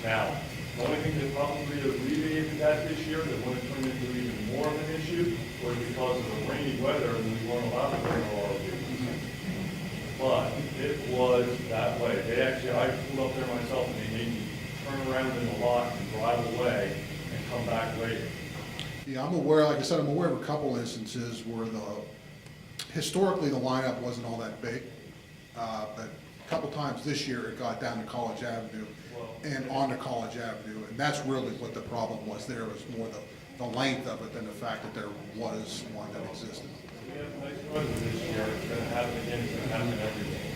Now, the only thing that probably alleviated that this year, that would have turned into even more of an issue, was because of the rainy weather and we weren't allowed to bring our RVs. But it was that way. I pulled up there myself and they made me turn around in the lot and drive away and come back later. Yeah, I'm aware, like I said, I'm aware of a couple instances where historically the lineup wasn't all that big, but couple times this year it got down to College Avenue and onto College Avenue, and that's really what the problem was there, was more the length of it than the fact that there was one that existed. We have nice weather this year, it's gonna happen again, it's gonna happen every day.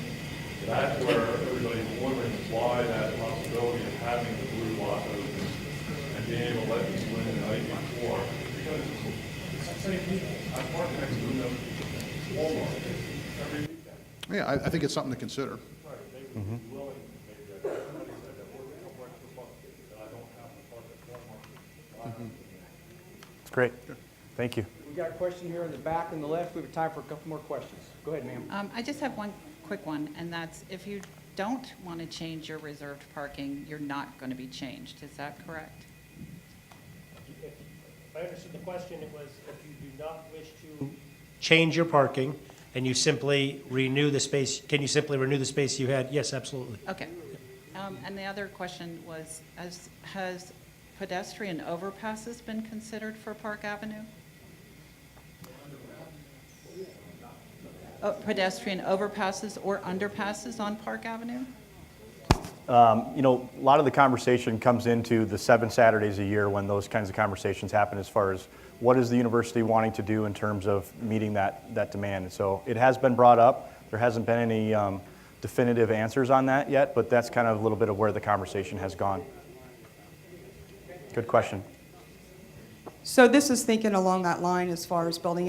That's where everybody's wondering why that possibility of having the blue lot open and being able to let people in the night before, because it's the same people. I park next to them, Walmart, every weekend. Yeah, I think it's something to consider. Right, they would be willing to make that. Somebody said that we're gonna work for buck, that I don't have to park at Walmart. It's great. Thank you. We got a question here in the back and the left. We have time for a couple more questions. Go ahead, ma'am. I just have one quick one, and that's if you don't want to change your reserved parking, you're not going to be changed. Is that correct? If I understood the question, it was if you do not wish to change your parking and you simply renew the space, can you simply renew the space you had? Yes, absolutely. Okay. And the other question was, has pedestrian overpasses been considered for Park Avenue? Pedestrian overpasses or underpasses on Park Avenue? You know, a lot of the conversation comes into the 7 Saturdays a year when those kinds of conversations happen as far as what is the university wanting to do in terms of meeting that demand. And so it has been brought up. There hasn't been any definitive answers on that yet, but that's kind of a little bit of where the conversation has gone. Good question. So this is thinking along that line as far as building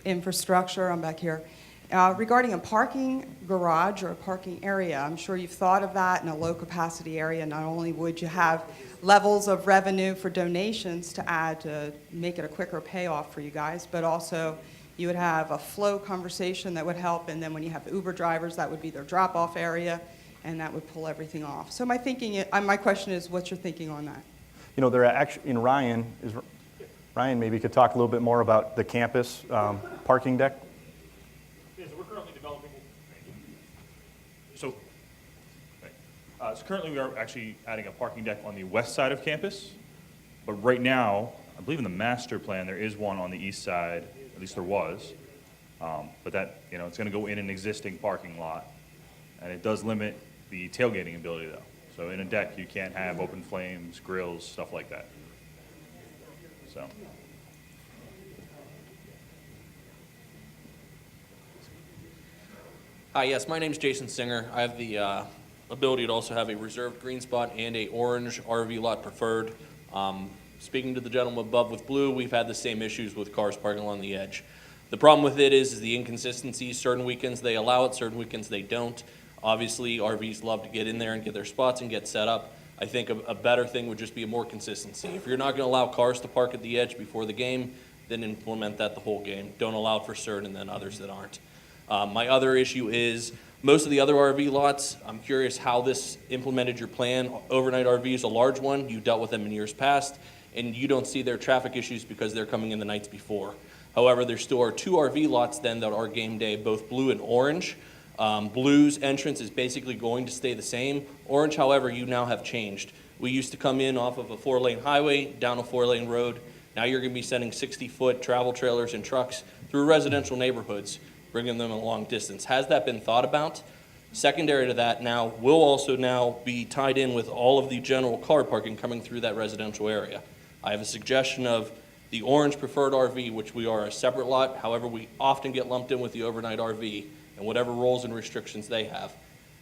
infrastructure. I'm back here. Regarding a parking garage or a parking area, I'm sure you've thought of that in a low capacity area. Not only would you have levels of revenue for donations to add to make it a quicker payoff for you guys, but also you would have a flow conversation that would help, and then when you have Uber drivers, that would be their drop-off area, and that would pull everything off. So my question is, what's your thinking on that? You know, there are actually, Ryan maybe could talk a little bit more about the campus parking deck. Yes, we're currently developing. So currently we are actually adding a parking deck on the west side of campus, but right now, I believe in the master plan there is one on the east side. At least there was, but that it's going to go in an existing parking lot, and it does limit the tailgating ability though. So in a deck you can't have open flames, grills, stuff like that. So. Hi, yes, my name's Jason Singer. I have the ability to also have a reserved green spot and a orange RV lot preferred. Speaking to the gentleman above with blue, we've had the same issues with cars parking along the edge. The problem with it is the inconsistencies. Certain weekends they allow it, certain weekends they don't. Obviously, RVs love to get in there and get their spots and get set up. I think a better thing would just be more consistency. If you're not going to allow cars to park at the edge before the game, then implement that the whole game. Don't allow it for certain and then others that aren't. My other issue is most of the other RV lots, I'm curious how this implemented your plan. Overnight RV is a large one. You dealt with them in years past, and you don't see their traffic issues because they're coming in the nights before. However, there still are 2 RV lots then that are game day, both blue and orange. Blue's entrance is basically going to stay the same. Orange, however, you now have changed. We used to come in off of a 4-lane highway, down a 4-lane road. Now you're going to be sending 60-foot travel trailers and trucks through residential neighborhoods, bringing them a long distance. Has that been thought about? Secondary to that now, will also now be tied in with all of the general car parking coming through that residential area. I have a suggestion of the orange preferred RV, which we are a separate lot. However, we often get lumped in with the overnight RV and whatever rules and restrictions they have.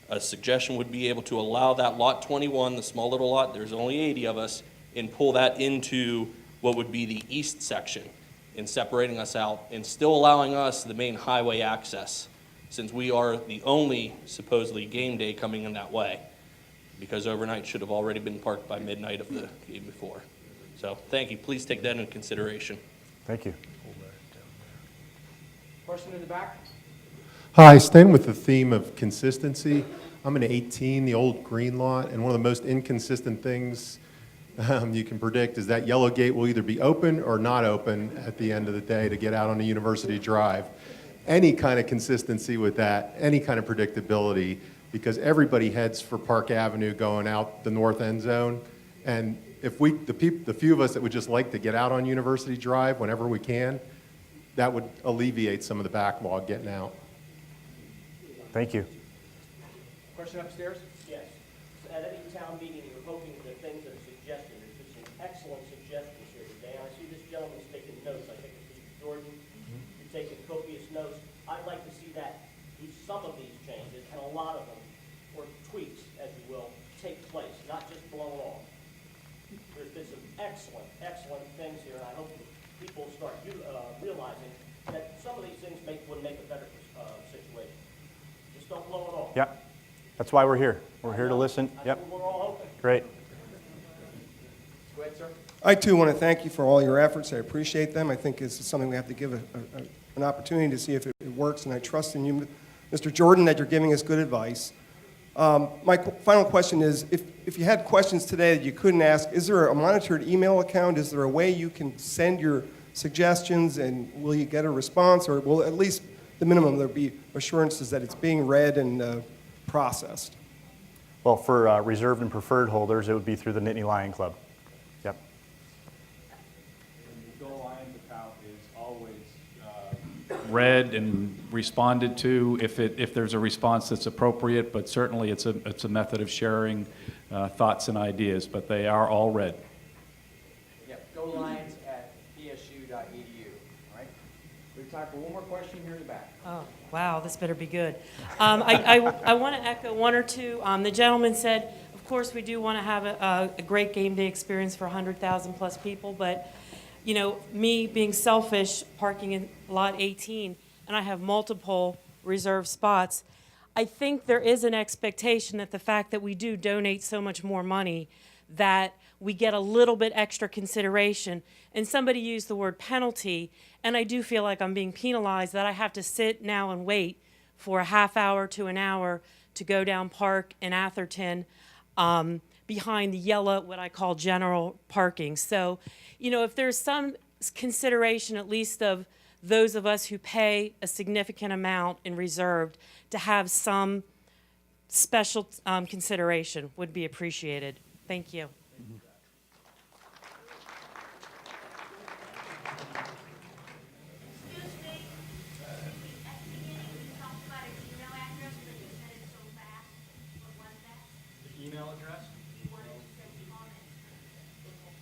A suggestion would be able to allow that lot 21, the small little lot, there's only 80 of us, and pull that into what would be the east section in separating us out and still allowing us the main highway access, since we are the only supposedly game day coming in that way, because overnight should have already been parked by midnight of the game before. So thank you. Please take that into consideration. Thank you. Question in the back? Hi, staying with the theme of consistency. I'm in 18, the old green lot, and one of the most inconsistent things you can predict is that yellow gate will either be open or not open at the end of the day to get out on a University Drive. Any kind of consistency with that, any kind of predictability, because everybody heads for Park Avenue going out the north end zone, and if the few of us that would just like to get out on University Drive whenever we can, that would alleviate some of the backlog getting out. Thank you. Question upstairs? Yes. At any town meeting, you're hoping that things that are suggested, there's some excellent suggestions here today. And I see this gentleman's taking notes. I think it's Mr. Jordan. You're taking copious notes. I'd like to see that, some of these changes, and a lot of them, or tweaks, as you will, take place, not just blown off. There's been some excellent, excellent things here, and I hope that people start realizing that some of these things would make a better situation. Just don't blow it off. Yep. That's why we're here. We're here to listen. That's Yep. what we're all hoping. Great. Go ahead, sir. I, too, want to thank you for all your efforts. I appreciate them. I think this is something we have to give an opportunity to see if it works, and I trust in you, Mr. Jordan, that you're giving us good advice. My final question is, if you had questions today that you couldn't ask, is there a monitored email account? Is there a way you can send your suggestions, and will you get a response, or will at least the minimum there be assurances that it's being read and processed? Well, for reserved and preferred holders, it would be through the Nittany Lion Club. Yep. The Go Lions account is always read and responded to if there's a response that's appropriate, but certainly it's a method of sharing thoughts and ideas, but they are all read. Yep, go Lions at psu.edu, all right? We have time for one more question here in the back. Oh, wow, this better be good. I want to echo one or two. The gentleman said, of course, we do want to have a great game day experience for 100,000 plus people, but, you know, me being selfish, parking in lot 18, and I have multiple reserved spots, I think there is an expectation that the fact that we do donate so much more money that we get a little bit extra consideration. And somebody used the word penalty, and I do feel like I'm being penalized that I have to sit now and wait for a half hour to an hour to go down Park in Atherton behind the yellow, what I call general parking. So, you know, if there's some consideration, at least of those of us who pay a significant amount in reserved, to have some special consideration would be appreciated. Thank you. Email address?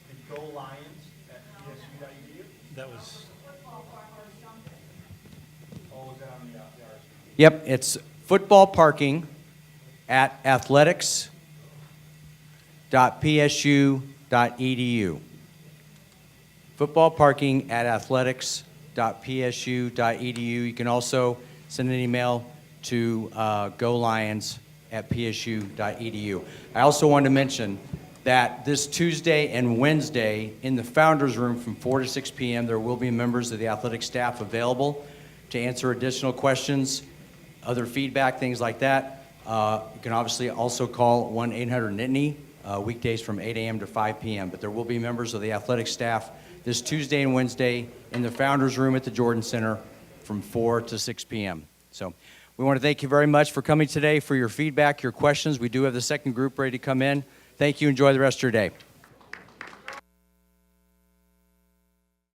The Go Lions at psu.edu? That was. Oh, is that on the RSP? Yep, it's football parking at athletics.psu.edu. Football parking at athletics.psu.edu. You can also send an email to golions@psu.edu. I also wanted to mention that this Tuesday and Wednesday in the Founders Room from 4 to 6 p.m. there will be members of the athletic staff available to answer additional questions, other feedback, things like that. You can obviously also call 1-800-NITNY weekdays from 8 a.m. to 5 p.m. But there will be members of the athletic staff this Tuesday and Wednesday in the Founders Room at the Jordan Center from 4 to 6 p.m. So we want to thank you very much for coming today, for your feedback, your questions. We do have the second group ready to come in. Thank you. Enjoy the rest of your day.